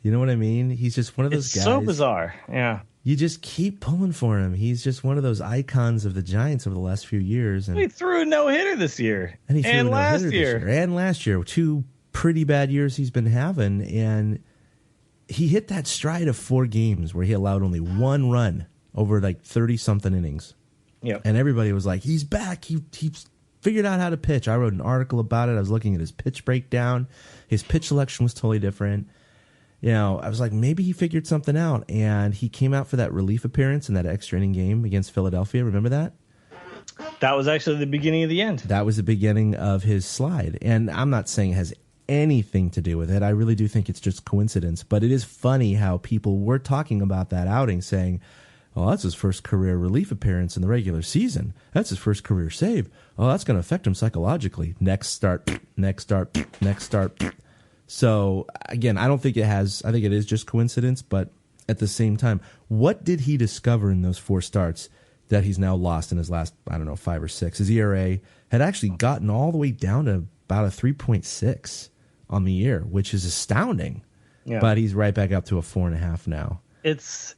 You know what I mean? He's just one of those guys. So bizarre. Yeah. you just keep pulling for him. He's just one of those icons of the Giants over the last few years. And he threw a no-hitter this year. And he threw a last no-hitter year. this year. And last year. 2 pretty bad years he's been having. And he hit that stride of 4 games where he allowed only 1 run over like 30-something innings. Yep. And everybody was like, he's back. He figured out how to pitch. I wrote an article about it. I was looking at his pitch breakdown. His pitch selection was totally different. You know, I was like, maybe he figured something out. And he came out for that relief appearance in that extra inning game against Philadelphia. Remember that? That was actually the beginning of the end. That was the beginning of his slide. And I'm not saying it has anything to do with it. I really do think it's just coincidence. But it is funny how people were talking about that outing saying, oh, that's his first career relief appearance in the regular season. That's his first career save. Oh, that's going to affect him psychologically. Next start, next start, next start. So, again, I don't think it has. I think it is just coincidence. But at the same time, what did he discover in those 4 starts that he's now lost in his last, 5 or 6? His ERA had actually gotten all the way down to about a 3.6 on the year, which is astounding. Yeah. But he's right back up to a 4.5 now. It's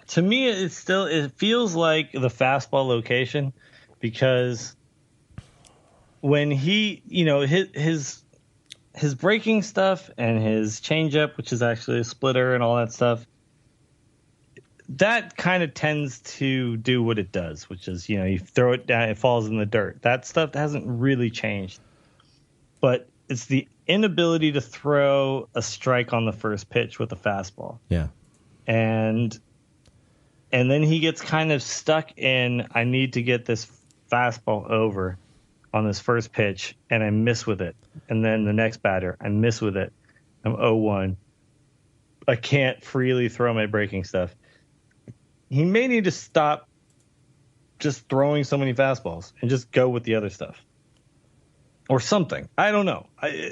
to me, it feels like the fastball location, because when he, his breaking stuff and his changeup, which is actually a splitter and all that stuff, that kind of tends to do what it does, which is, you throw it down, it falls in the dirt. That stuff hasn't really changed. But it's the inability to throw a strike on the first pitch with a fastball. Yeah. And then he gets kind of stuck in, I need to get this fastball over on this first pitch, and I miss with it. And then the next batter, I miss with it. I'm 0-1. I can't freely throw my breaking stuff. He may need to stop just throwing so many fastballs and just go with the other stuff. Or something. I don't know.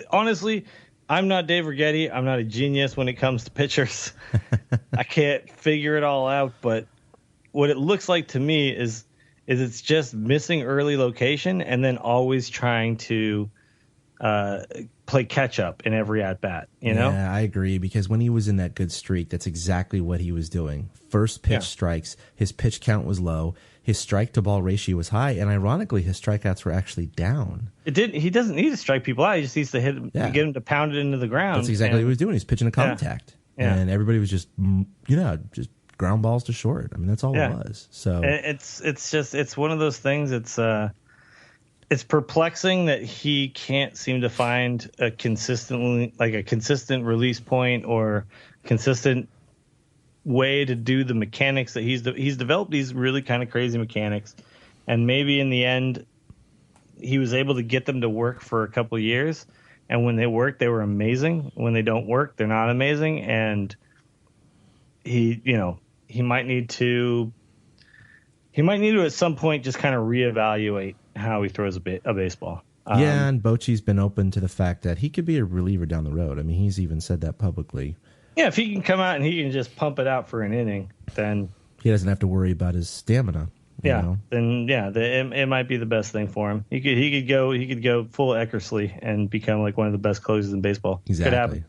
Honestly, I'm not Dave Righetti. I'm not a genius when it comes to pitchers. I can't figure it all out, but what it looks like to me is it's just missing early location and then always trying to play catch up in every at bat. Yeah, I agree, because when he was in that good streak, that's exactly what he was doing. First pitch strikes, his pitch count was low, his strike to ball ratio was high, and ironically, his strikeouts were actually down. He doesn't need to strike people out. He just needs to hit him, get him to pound it into the ground. That's exactly what he was doing. He's pitching a contact, and everybody was just just ground balls to short. I mean, that's all it was. So it's one of those things. It's perplexing that he can't seem to find a consistent release point or consistent way to do the mechanics that he's developed. These really kind of crazy mechanics, and maybe in the end he was able to get them to work for a couple of years, and when they worked, they were amazing. When they don't work, they're not amazing, and he might need to at some point just kind of reevaluate how he throws a baseball. And Bochy's been open to the fact that he could be a reliever down the road. I mean, he's even said that publicly. Yeah, if he can come out and he can just pump it out for an inning, then he doesn't have to worry about his stamina. It might be the best thing for him. He could go full Eckersley and become like one of the best closers in baseball. Exactly. Could happen.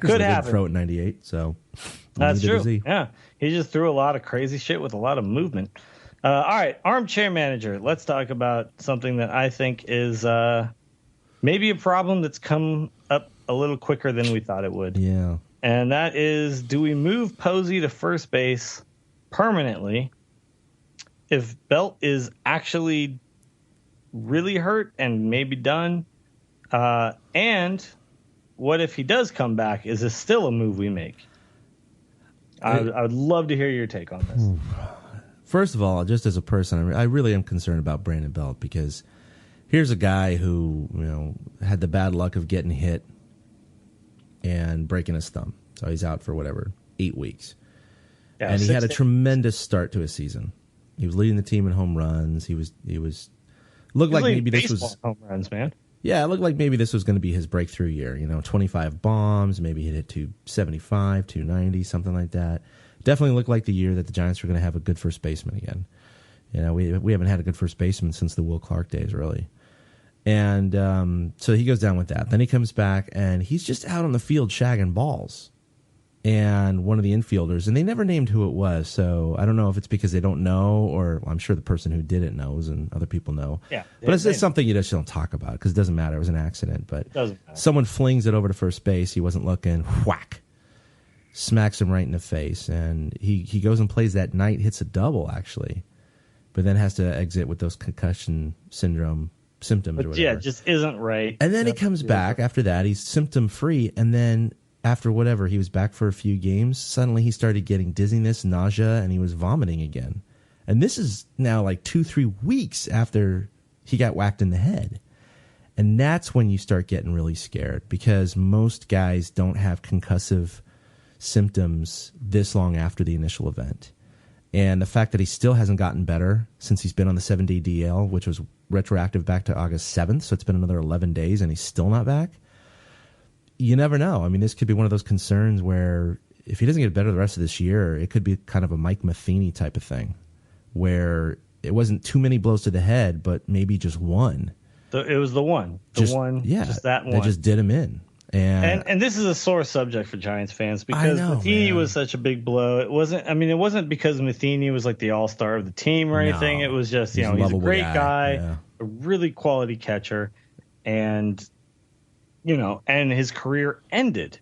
Eckersley did throw at 98, so that's true. Yeah, he just threw a lot of crazy shit with a lot of movement. All right, armchair manager. Let's talk about something that I think is maybe a problem that's come up a little quicker than we thought it would. Yeah. And that is, do we move Posey to first base permanently if Belt is actually really hurt and maybe done? And what if he does come back? Is this still a move we make? I would love to hear your take on this. First of all, just as a person, I really am concerned about Brandon Belt, because here's a guy who had the bad luck of getting hit and breaking his thumb. So he's out for 8 weeks. Yeah, and he had a tremendous start to his season. He was leading the team in home runs. He looked like maybe this was home runs, man. Yeah, it looked like maybe this was going to be his breakthrough year. 25 bombs, maybe he'd hit 275, 290, something like that. Definitely looked like the year that the Giants were going to have a good first baseman again. We haven't had a good first baseman since the Will Clark days, really. And so he goes down with that. Then he comes back, and he's just out on the field shagging balls. and one of the infielders, and they never named who it was. So I don't know if it's because they don't know, or I'm sure the person who did it knows, and other people know. Yeah, but it's something you just don't talk about because it doesn't matter. It was an accident, but doesn't matter. Someone flings it over to first base. He wasn't looking. Whack, smacks him right in the face, and he goes and plays that night. Hits a double actually, but then has to exit with those concussion syndrome symptoms or whatever. Yeah, just isn't right. And then he comes back after that. He's symptom free, and then after whatever, he was back for a few games. Suddenly he started getting dizziness, nausea, and he was vomiting again. And this is now like 2-3 weeks after he got whacked in the head. And that's when you start getting really scared because most guys don't have concussive symptoms this long after the initial event. And the fact that he still hasn't gotten better since he's been on the 7-day DL, which was retroactive back to August 7th, so it's been another 11 days, and he's still not back. You never know. I mean, this could be one of those concerns where if he doesn't get better the rest of this year, it could be kind of a Mike Matheny type of thing where it wasn't too many blows to the head, but maybe just one. It was the one. Just that one. That just did him in. And this is a sore subject for Giants fans because Matheny was such a big blow. It wasn't because Matheny was like the all-star of the team or anything. It was just, he's a great guy, a really quality catcher, and and his career ended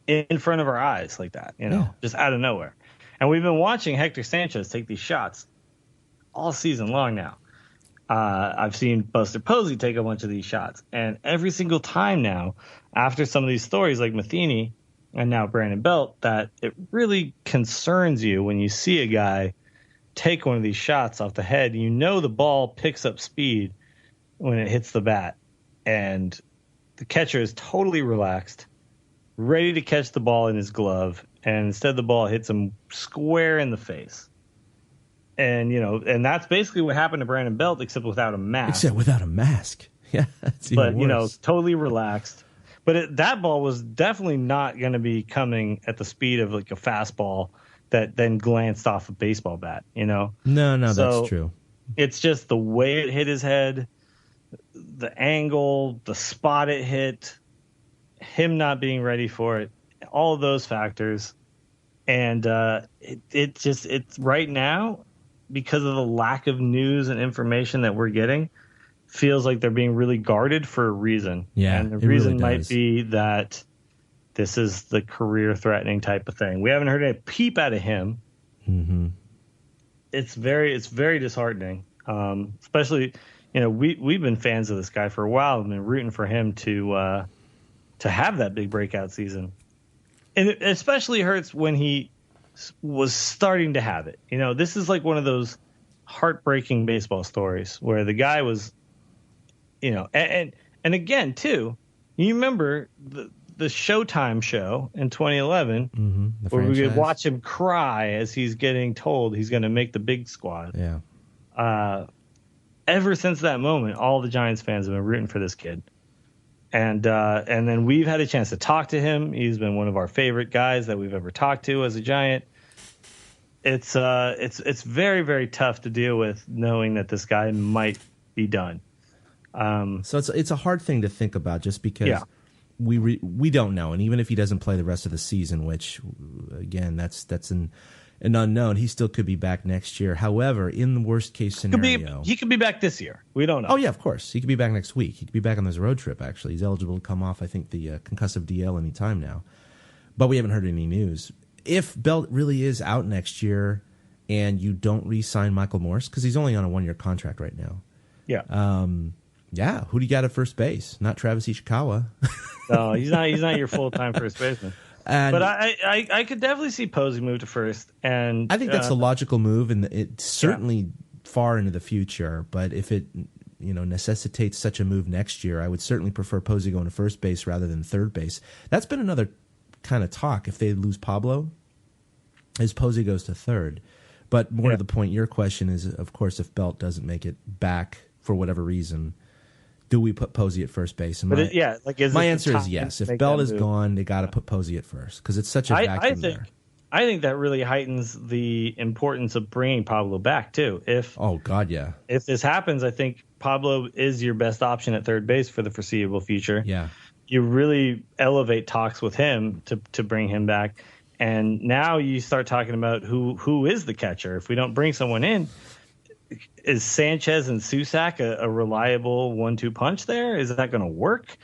in front of our eyes like that, just out of nowhere. And we've been watching Hector Sanchez take these shots all season long now. I've seen Buster Posey take a bunch of these shots. And every single time now, after some of these stories like Matheny and now Brandon Belt, that it really concerns you when you see a guy take one of these shots off the head. The ball picks up speed when it hits the bat. And the catcher is totally relaxed, ready to catch the ball in his glove, and instead the ball hits him square in the face. And, and that's basically what happened to Brandon Belt, except without a mask. Yeah, that's even worse. Totally relaxed. But that ball was definitely not going to be coming at the speed of like a fastball that then glanced off a baseball bat, No, that's true. It's just the way it hit his head, the angle, the spot it hit, him not being ready for it, all of those factors. And it's right now, because of the lack of news and information that we're getting, feels like they're being really guarded for a reason. Yeah, and the reason might be that this is the career-threatening type of thing. We haven't heard a peep out of him. Mm-hmm. It's very disheartening, especially. We've been fans of this guy for a while and been rooting for him to have that big breakout season. And it especially hurts when he was starting to have it. This is like one of those heartbreaking baseball stories where the guy was, and again, too, you remember the Showtime show in 2011 where we could watch him cry as he's getting told he's going to make the big squad. Yeah. Ever since that moment, all the Giants fans have been rooting for this kid. And then we've had a chance to talk to him. He's been one of our favorite guys that we've ever talked to as a Giant. It's very, very tough to deal with knowing that this guy might be done. So it's a hard thing to think about just because we don't know. And even if he doesn't play the rest of the season, which again, that's an unknown, he still could be back next year. However, in the worst case scenario, he could be back this year. We don't know. Oh yeah, of course, he could be back next week. He could be back on this road trip. Actually, he's eligible to come off, I think, the concussive DL anytime now. But we haven't heard any news. If Belt really is out next year, and you don't re-sign Michael Morse because he's only on a 1-year contract right now. Yeah. Who do you got at first base? Not Travis Ishikawa. No, he's not your full-time first baseman. And but I could definitely see Posey move to first, and I think that's a logical move, and it's certainly far into the future. But if it necessitates such a move next year, I would certainly prefer Posey going to first base rather than third base. That's been another kind of talk. If they lose Pablo, as Posey goes to third. But more to the point, your question is, of course, if Belt doesn't make it back for whatever reason, do we put Posey at first base? And my answer is yes. If Belt is gone, they got to put Posey at first because it's such a vacuum there. I think that really heightens the importance of bringing Pablo back too. If this happens, I think Pablo is your best option at third base for the foreseeable future. Yeah, you really elevate talks with him to bring him back. And now you start talking about who is the catcher. If we don't bring someone in, is Sanchez and Susac a reliable 1-2 punch there? Is that going to work?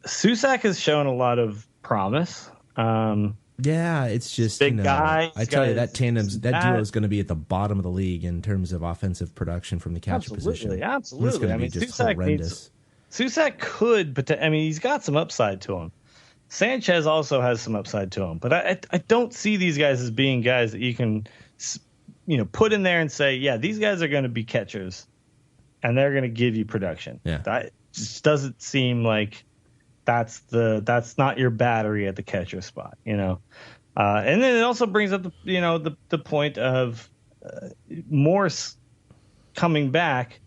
Susac has shown a lot of promise. Yeah, it's just big guy. I tell you, that duo is going to be at the bottom of the league in terms of offensive production from the catcher position. Absolutely. It's going to be just horrendous. Susac could, but he's got some upside to him. Sanchez also has some upside to him, but I don't see these guys as being guys that you can, put in there and say, yeah, these guys are going to be catchers, and they're going to give you production. Yeah, that just doesn't seem like that's not your battery at the catcher spot, And then it also brings up the point of Morse coming back.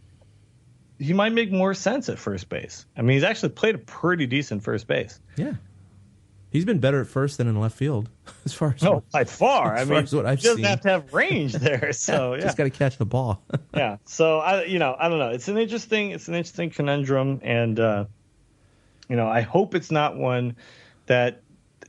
He might make more sense at first base. I mean, he's actually played a pretty decent first base. Yeah. He's been better at first than in left field, as far as by far. I mean, what I've he doesn't seen. have to have range there. So just got to catch the ball. Yeah. So I don't know. It's an interesting conundrum, and I hope it's not one that.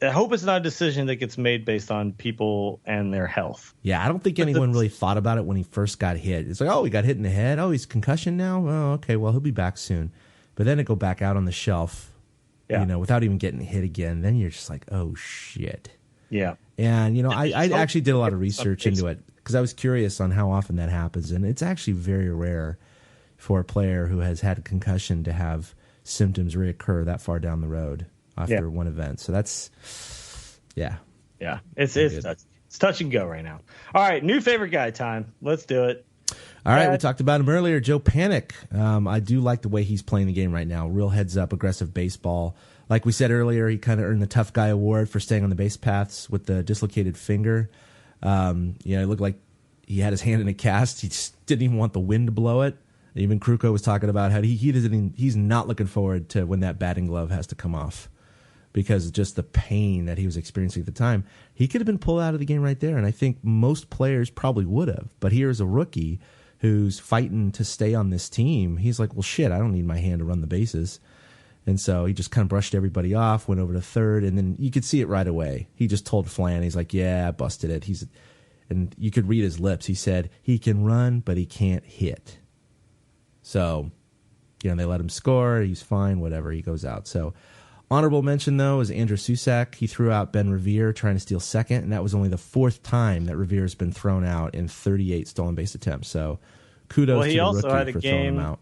I hope it's not a decision that gets made based on people and their health. Yeah, I don't think anyone really thought about it when he first got hit. It's like, oh, he got hit in the head. Oh, he's concussion now. Oh, okay. Well, he'll be back soon. But then to go back out on the shelf. Yeah. Without even getting hit again, then you're just like, oh, shit. Yeah. And, I actually did a lot of research into it because I was curious on how often that happens. And it's actually very rare for a player who has had a concussion to have symptoms reoccur that far down the road after one event. So that's, Yeah. It's touch and go right now. All right. New favorite guy time. Let's do it. All right, we talked about him earlier, Joe Panik. I do like the way he's playing the game right now. Real heads-up, aggressive baseball. Like we said earlier, he kind of earned the tough guy award for staying on the base paths with the dislocated finger. It looked like he had his hand in a cast. He just didn't even want the wind to blow it. Even Kruko was talking about how he's not looking forward to when that batting glove has to come off because of just the pain that he was experiencing at the time. He could have been pulled out of the game right there, and I think most players probably would have. But here's a rookie who's fighting to stay on this team. He's like, well, shit, I don't need my hand to run the bases. And so he just kind of brushed everybody off, went over to third, and then you could see it right away. He just told Flan, he's like, yeah, I busted it. And you could read his lips. He said, he can run, but he can't hit. So, they let him score. He's fine, whatever. He goes out. So, honorable mention, though, is Andrew Susac. He threw out Ben Revere trying to steal second, and that was only the fourth time that Revere has been thrown out in 38 stolen base attempts. So, kudos to the rookie for throwing him out.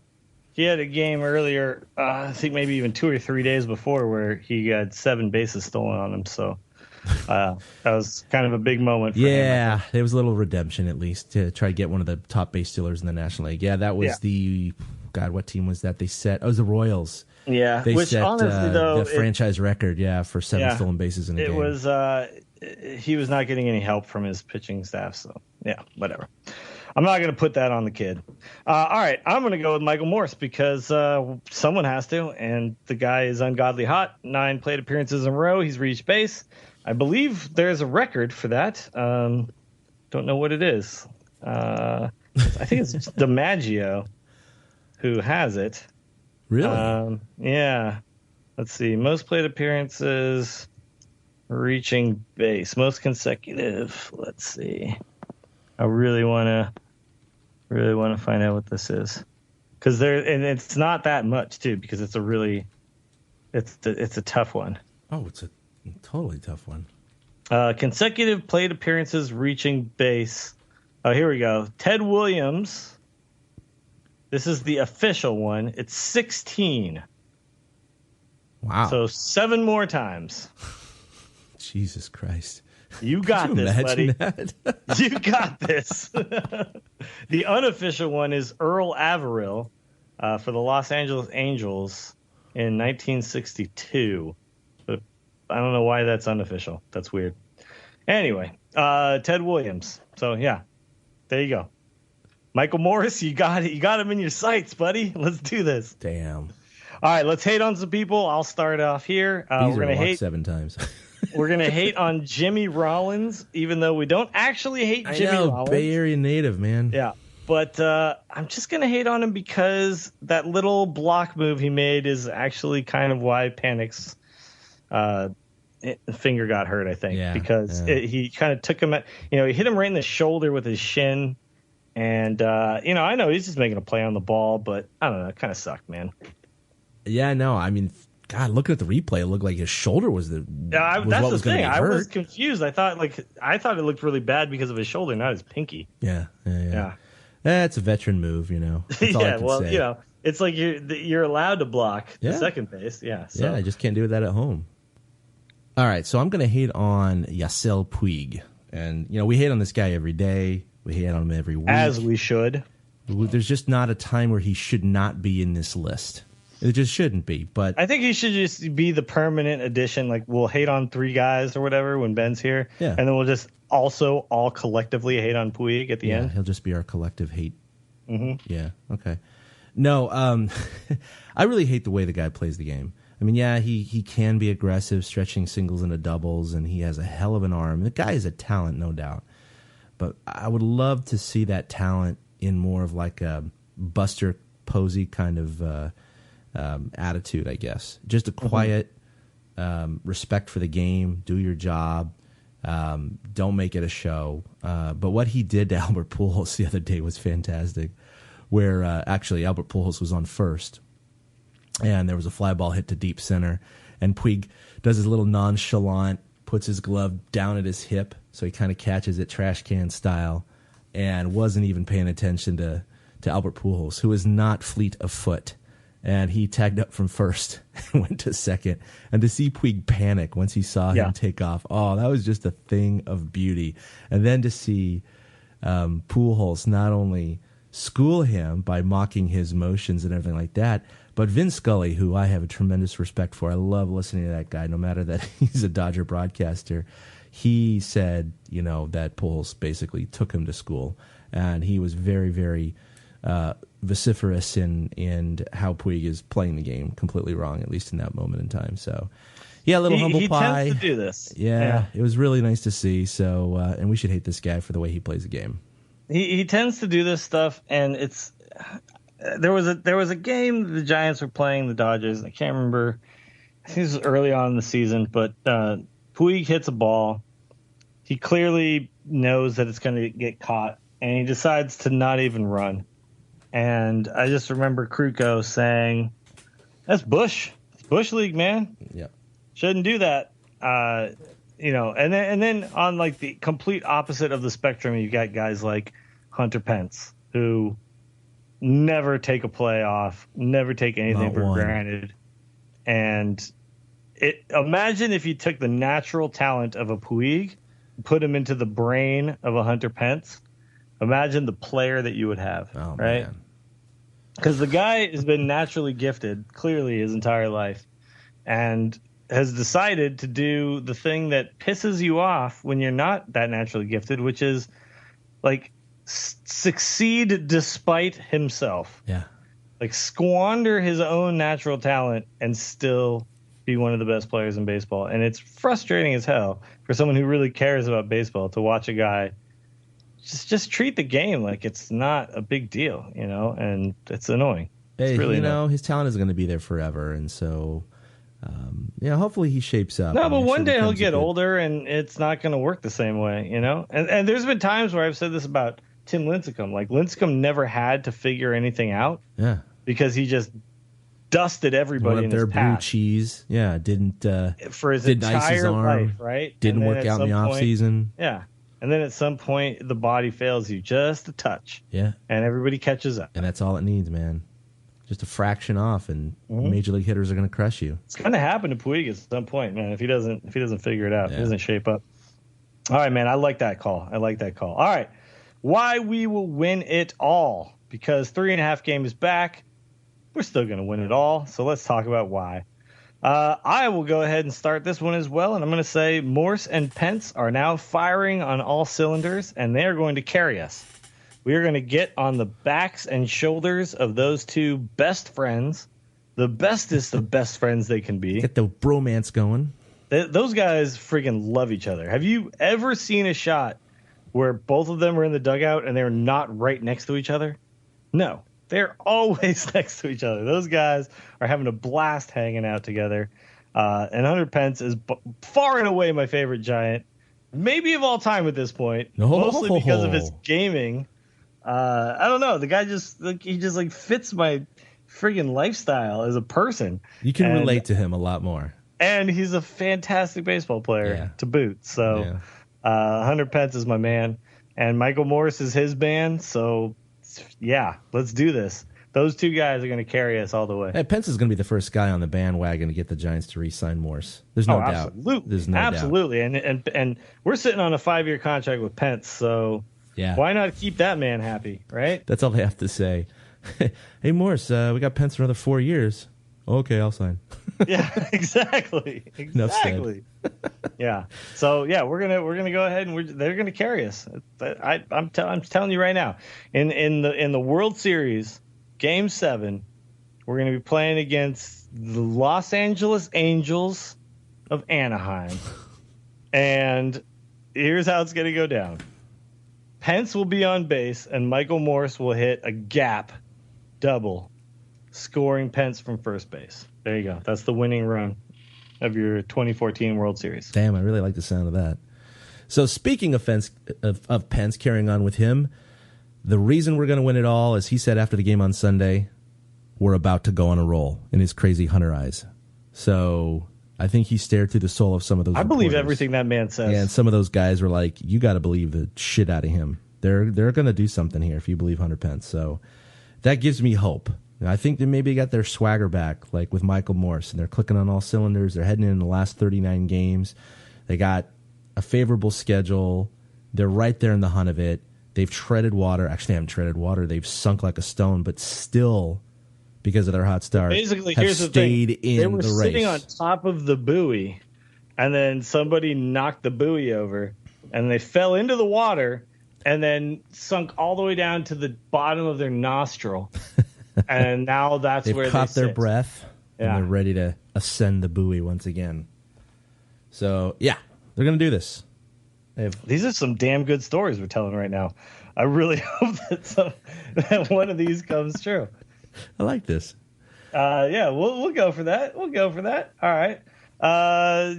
He had a game earlier, I think maybe even 2 or 3 days before, where he had 7 bases stolen on him. So that was kind of a big moment for him. Yeah, there was a little redemption, at least, to try to get one of the top base stealers in the National League. Yeah, that was what team was that they set? Oh, it was the Royals. Yeah, they which set honestly, though, the franchise record, for 7 stolen bases in a game. It was he was not getting any help from his pitching staff, so whatever. I'm not going to put that on the kid. All right, I'm going to go with Michael Morse because someone has to, and the guy is ungodly hot. 9 plate appearances in a row. He's reached base. I believe there's a record for that. Don't know what it is. I think it's DiMaggio who has it. Really? Yeah. Let's see. Most plate appearances, reaching base, most consecutive. Let's see. I really want to find out what this is, because and it's not that much too, because it's a tough one. Oh, it's a totally tough one. Consecutive plate appearances reaching base. Oh, here we go. Ted Williams. This is the official one. It's 16. Wow. So 7 more times. Jesus Christ. You got this, buddy. That? You got this. The unofficial one is Earl Averill for the Los Angeles Angels in 1962. But I don't know why that's unofficial. That's weird. Anyway, Ted Williams. So, there you go. Michael Morse, you got it. You got him in your sights, buddy. Let's do this. Damn. All right, let's hate on some people. I'll start off here. We're going to hate 7 times. We're going to hate on Jimmy Rollins, even though we don't actually hate Jimmy Rollins. Bay Area native, man. Yeah, but I'm just going to hate on him because that little block move he made is actually kind of why Panik's the finger got hurt, I think, Yeah, because yeah. he kind of took him at, he hit him right in the shoulder with his shin. And, I know he's just making a play on the ball, but I don't know. It kind of sucked, man. Yeah, no, I mean, God, looking at the replay, it looked like his shoulder was That's what the was going to thing. get I was hurt. confused. I thought it looked really bad because of his shoulder, not his pinky. Yeah. Yeah. That's a veteran move, That's all I Yeah, can well, say. it's like you're allowed to block Yeah. the second base. Yeah. So. Yeah, I just can't do that at home. All right, so I'm going to hate on Yaseil Puig. And, we hate on this guy every day. We hate on him every week. As we should. There's just not a time where he should not be in this list. It just shouldn't be. But I think he should just be the permanent addition. Like, we'll hate on 3 guys or whatever when Ben's here. Yeah. And then we'll just also all collectively hate on Puig at the end. he'll just be our collective hate. Mm-hmm. Yeah, okay. No, I really hate the way the guy plays the game. I mean, yeah, he can be aggressive, stretching singles into doubles, and he has a hell of an arm. The guy is a talent, no doubt. But I would love to see that talent in more of like a Buster Posey kind of attitude, I guess. Just a quiet respect for the game, do your job, don't make it a show. But what he did to Albert Pujols the other day was fantastic, where actually Albert Pujols was on first, and there was a fly ball hit to deep center, and Puig does his little nonchalant, puts his glove down at his hip, so he kind of catches it trash can style, and wasn't even paying attention to Albert Pujols, who is not fleet of foot. And he tagged up from first and went to second. And to see Puig panic once he saw him take off, that was just a thing of beauty. And then to see Pujols not only school him by mocking his motions and everything like that, but Vin Scully, who I have a tremendous respect for, I love listening to that guy, no matter that he's a Dodger broadcaster. He said, that Pujols basically took him to school. And he was very, very vociferous in how Puig is playing the game completely wrong, at least in that moment in time. So, yeah, a little humble pie. He tends to do this. Yeah, it was really nice to see. So, and we should hate this guy for the way he plays the game. He tends to do this stuff, and it's there was a game the Giants were playing the Dodgers. I can't remember. I think this was early on in the season, but Puig hits a ball. He clearly knows that it's going to get caught, and he decides to not even run. And I just remember Kruko saying, "That's Bush. It's Bush League, man. Yeah, shouldn't do that." And then on like the complete opposite of the spectrum, you've got guys like Hunter Pence, who never take a play off, never take anything Not for one. granted. And imagine if you took the natural talent of a Puig, put him into the brain of a Hunter Pence. Imagine the player that you would have, right? Because the guy has been naturally gifted, clearly, his entire life, and has decided to do the thing that pisses you off when you're not that naturally gifted, which is like succeed despite himself. Yeah. Like squander his own natural talent and still be one of the best players in baseball. And it's frustrating as hell for someone who really cares about baseball to watch a guy just treat the game like it's not a big deal, and it's annoying. Hey, it's really annoying. his talent is going to be there forever, and so hopefully he shapes up. No, and but actually one day he'll becomes a get good- older, and it's not going to work the same way, And there's been times where I've said this about Tim Lincecum. Like, Lincecum never had to figure anything out Yeah, because he just dusted everybody went in up there, his blue path cheese. Yeah, didn't for his didn't ice his entire arm, life, right? Didn't And then work at out in the some off point- season. Yeah. And then at some point, the body fails you just a touch, Yeah, and everybody catches up. and that's all it needs, man. Just a fraction off, and Mm-hmm. major league hitters are going to crush you. It's going to happen to Puig at some point, man. If he doesn't figure it out, if Yeah. he doesn't shape up. All right, man. I like that call. All right, why we will win it all, because 3.5 game is back. We're still going to win it all. So let's talk about why. I will go ahead and start this one as well, and I'm going to say Morse and Pence are now firing on all cylinders, and they are going to carry us. We are going to get on the backs and shoulders of those two best friends, the bestest of best friends they can be. Get the bromance going. Those guys freaking love each other. Have you ever seen a shot where both of them are in the dugout and they're not right next to each other? No. They're always next to each other. Those guys are having a blast hanging out together. And Hunter Pence is far and away my favorite Giant, maybe of all time at this point, mostly because of his gaming. I don't know. The guy just fits my friggin' lifestyle as a person. You can relate to him a lot more. And he's a fantastic baseball player to boot. So Hunter Pence is my man. And Michael Morse is his band. So, yeah, let's do this. Those two guys are going to carry us all the way. Hey, Pence is going to be the first guy on the bandwagon to get the Giants to re-sign Morse. There's no doubt. Absolutely. There's no absolutely. Doubt. And we're sitting on a 5-year contract with Pence. So why not keep that man happy, right? That's all they have to say. Hey, Morse, we got Pence for another 4 years. Okay, I'll sign. Yeah, exactly. Yeah. So we're gonna go ahead and they're gonna carry us. I'm telling you right now, in the World Series, Game 7, we're gonna be playing against the Los Angeles Angels of Anaheim, and here's how it's gonna go down. Pence will be on base, and Michael Morse will hit a gap double, scoring Pence from first base. There you go. That's the winning run of your 2014 World Series. Damn, I really like the sound of that. So speaking of Pence, carrying on with him, the reason we're going to win it all, as he said after the game on Sunday, we're about to go on a roll in his crazy Hunter eyes. So I think he stared through the soul of some of those reporters. Believe everything that man says. Yeah, and some of those guys were like, you got to believe the shit out of him. They're going to do something here if you believe Hunter Pence. So that gives me hope. I think they maybe got their swagger back, like with Michael Morse, and they're clicking on all cylinders. They're heading in the last 39 games. They got a favorable schedule. They're right there in the hunt of it. They've treaded water. Actually, they haven't treaded water. They've sunk like a stone, but still, because of their hot start, basically, have here's the stayed thing. in they were the race. sitting on top of the buoy, and then somebody knocked the buoy over, and they fell into the water, and then sunk all the way down to the bottom of their nostril. And now that's where they've caught their sit. breath, and they're ready to ascend the buoy once again. So, yeah, they're going to do this. These are some damn good stories we're telling right now. I really hope that one of these comes true. I like this. We'll go for that. We'll go for that. All right.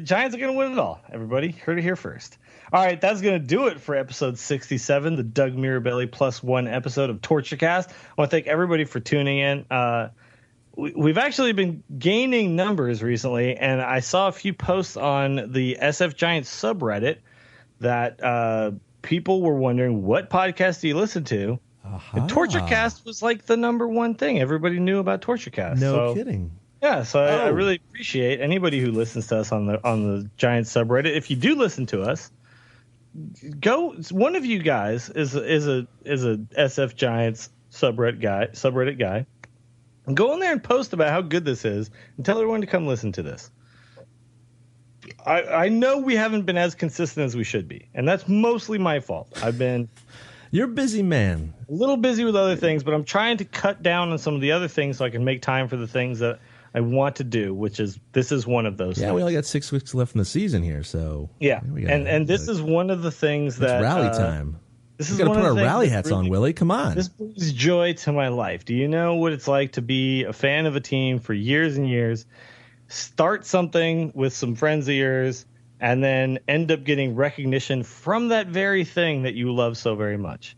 Giants are going to win it all. Everybody heard it here first. All right, that's going to do it for episode 67, the Doug Mirabelli +1 episode of TortureCast. I want to thank everybody for tuning in. We've actually been gaining numbers recently, and I saw a few posts on the SF Giants subreddit that people were wondering, what podcast do you listen to? And TortureCast was like the number one thing everybody knew about TortureCast. No kidding. Yeah, so I really appreciate anybody who listens to us on the Giants subreddit. If you do listen to us, go. One of you guys is a SF Giants subreddit guy. Go in there and post about how good this is, and tell everyone to come listen to this. I know we haven't been as consistent as we should be, and that's mostly my fault. I've been. You're a busy man. A little busy with other things, but I'm trying to cut down on some of the other things so I can make time for the things that I want to do, this is one of those things. We only got 6 weeks left in the season here, so and this is one of the things that rally time. This is got to one put of our the rally things hats that really, on, Willie. Come on. This brings joy to my life. Do you know what it's like to be a fan of a team for years and years, start something with some friends of yours, and then end up getting recognition from that very thing that you love so very much?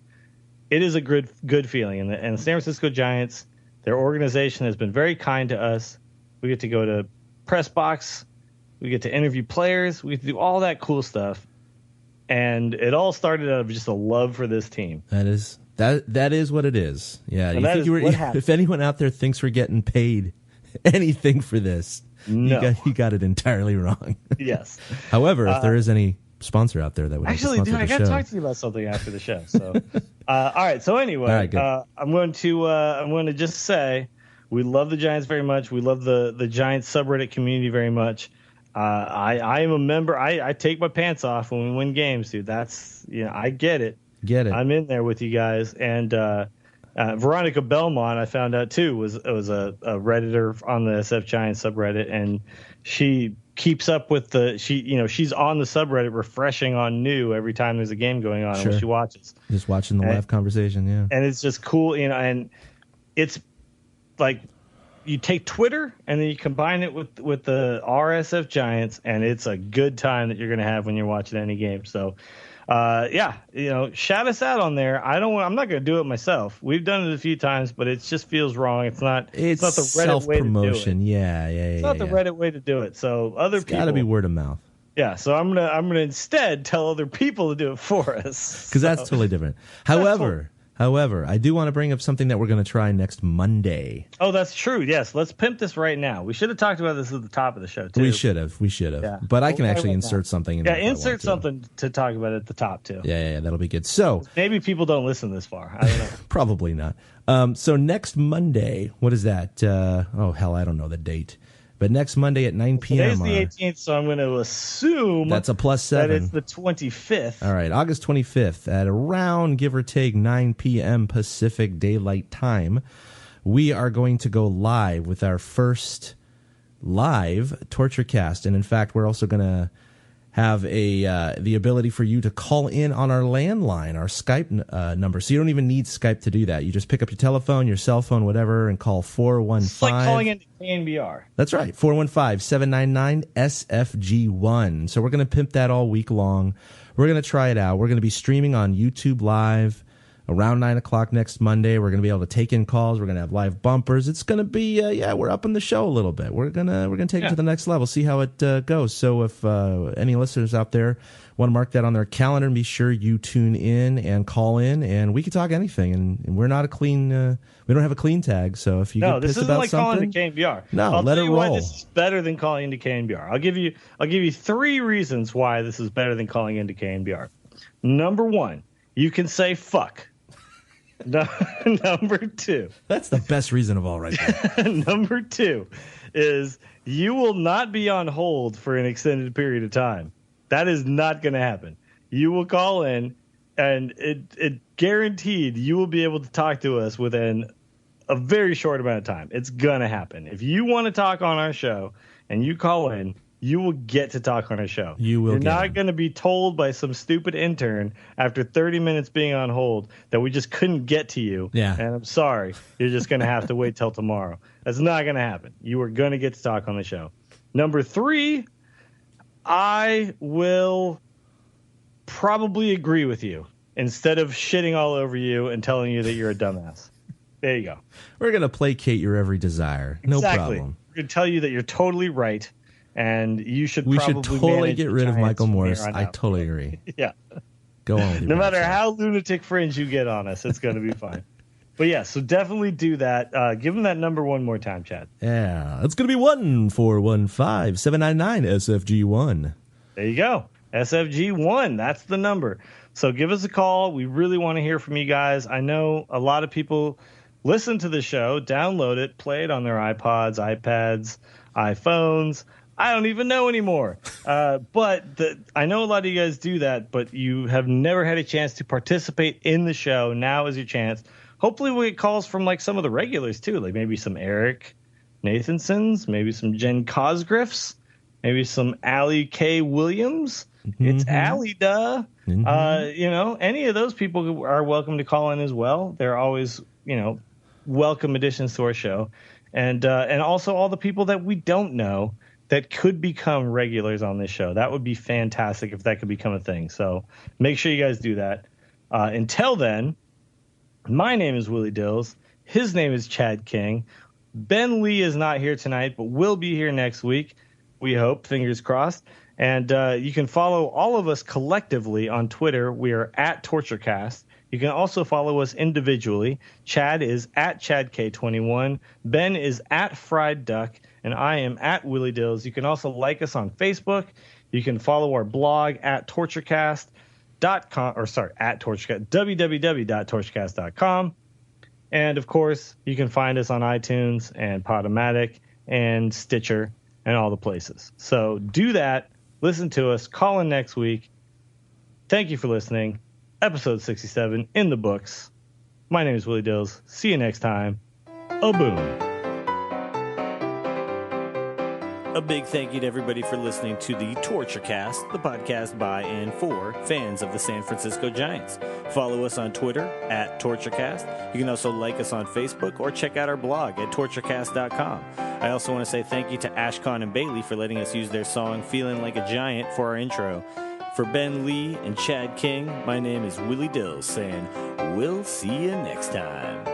It is a good feeling, and the San Francisco Giants, their organization has been very kind to us. We get to go to press box. We get to interview players. We get to do all that cool stuff. And it all started out of just a love for this team. That is what it is. Yeah. If anyone out there thinks we're getting paid anything for this, no. you got it entirely wrong. Yes. However, if there is any sponsor out there that would actually, like to sponsor I got to show. talk to you about something after the show. So, all right. So anyway, I'm going to just say we love the Giants very much. We love the Giants subreddit community very much. I am a member. I take my pants off when we win games, dude. That's I get it. I'm in there with you guys. And Veronica Belmont, I found out too, was a Redditor on the SF Giants subreddit, and she keeps up with she's on the subreddit refreshing on new every time there's a game going on. Sure. When she watches, just watching the live conversation. Yeah, and it's just cool, and it's like you take Twitter and then you combine it with the RSF Giants, and it's a good time that you're going to have when you're watching any game. So, shout us out on there. I'm not going to do it myself. We've done it a few times, but it just feels wrong. It's not the Reddit way to do it. Yeah. It's not the Reddit way to do it. So it's got to be word of mouth. Yeah, so I'm gonna instead tell other people to do it for us, because that's totally different. However, I do want to bring up something that we're going to try next Monday. Oh, that's true. Yes, let's pimp this right now. We should have talked about this at the top of the show too. We should have. Yeah. But I can actually insert something. In insert something to talk about at the top too. Yeah, that'll be good. So maybe people don't listen this far. I don't know. Probably not. So next Monday, what is that? I don't know the date. But next Monday at 9 p.m. Today's the 18th, so I'm going to assume that's a +7. That it's the 25th. All right, August 25th at around, give or take, 9 p.m. Pacific Daylight Time. We are going to go live with our first live Torture Cast. And in fact, we're also going to have the ability for you to call in on our landline, our Skype number. So you don't even need Skype to do that. You just pick up your telephone, your cell phone, whatever, and call 415. It's like calling into KNBR. That's right, 415-799-SFG1. So we're going to pimp that all week long. We're going to try it out. We're going to be streaming on YouTube Live around 9 o'clock next Monday. We're going to be able to take in calls. We're going to have live bumpers. It's going to be, we're upping the show a little bit. We're going to take it to the next level, see how it goes. So if any listeners out there want to mark that on their calendar, and be sure you tune in and call in, and we can talk anything. And we're not a clean, we don't have a clean tag. So if you get pissed about like something, calling to KNBR. No, let it roll. Why this is better than calling into KNBR. I'll give you 3 reasons why this is better than calling into KNBR. Number 1, you can say fuck. Number 2. That's the best reason of all right there. Number 2 is you will not be on hold for an extended period of time. That is not going to happen. You will call in, and it guaranteed you will be able to talk to us within a very short amount of time. It's going to happen. If you want to talk on our show and you call in, you will get to talk on our show. You're not going to be told by some stupid intern after 30 minutes being on hold that we just couldn't get to you. Yeah. And I'm sorry. You're just going to have to wait till tomorrow. That's not going to happen. You are going to get to talk on the show. Number 3, I will probably agree with you instead of shitting all over you and telling you that you're a dumbass. There you go. We're going to placate your every desire. No problem. We're going to tell you that you're totally right. And we should totally get rid of Michael Morse. I totally agree. Yeah. Go on with your No matter how lunatic fringe you get on us, it's going to be fine. But yeah, so definitely do that. Give them that number one more time, Chad. Yeah, it's going to be 1-415-799-SFG1. There you go. SFG1. That's the number. So give us a call. We really want to hear from you guys. I know a lot of people listen to the show, download it, play it on their iPods, iPads, iPhones. I don't even know anymore. But I know a lot of you guys do that, but you have never had a chance to participate in the show. Now is your chance. Hopefully we'll get calls from like some of the regulars too, like maybe some Eric Nathansons, maybe some Jen Cosgriffs, maybe some Allie K. Williams. Mm-hmm. It's Allie, duh. Mm-hmm. Any of those people are welcome to call in as well. They're always, welcome additions to our show. And also all the people that we don't know that could become regulars on this show. That would be fantastic if that could become a thing. So make sure you guys do that. Until then, my name is Willie Dills. His name is Chad King. Ben Lee is not here tonight, but will be here next week. We hope, fingers crossed. And you can follow all of us collectively on Twitter. We are at TortureCast. You can also follow us individually. Chad is at ChadK21. Ben is at Fried Duck. And I am at Willie Dills. You can also like us on Facebook. You can follow our blog at TortureCast.com, at TortureCast, www.torturecast.com. And of course, you can find us on iTunes and Podomatic and Stitcher and all the places. So do that. Listen to us. Call in next week. Thank you for listening. Episode 67 in the books. My name is Willie Dills. See you next time. A boom. A big thank you to everybody for listening to the Torture Cast, the podcast by and for fans of the San Francisco Giants. Follow us on Twitter at TortureCast. You can also like us on Facebook or check out our blog at torturecast.com. I also want to say thank you to Ashcon and Bailey for letting us use their song Feeling Like a Giant for our intro. For Ben Lee and Chad King, my name is Willie Dills saying, we'll see you next time.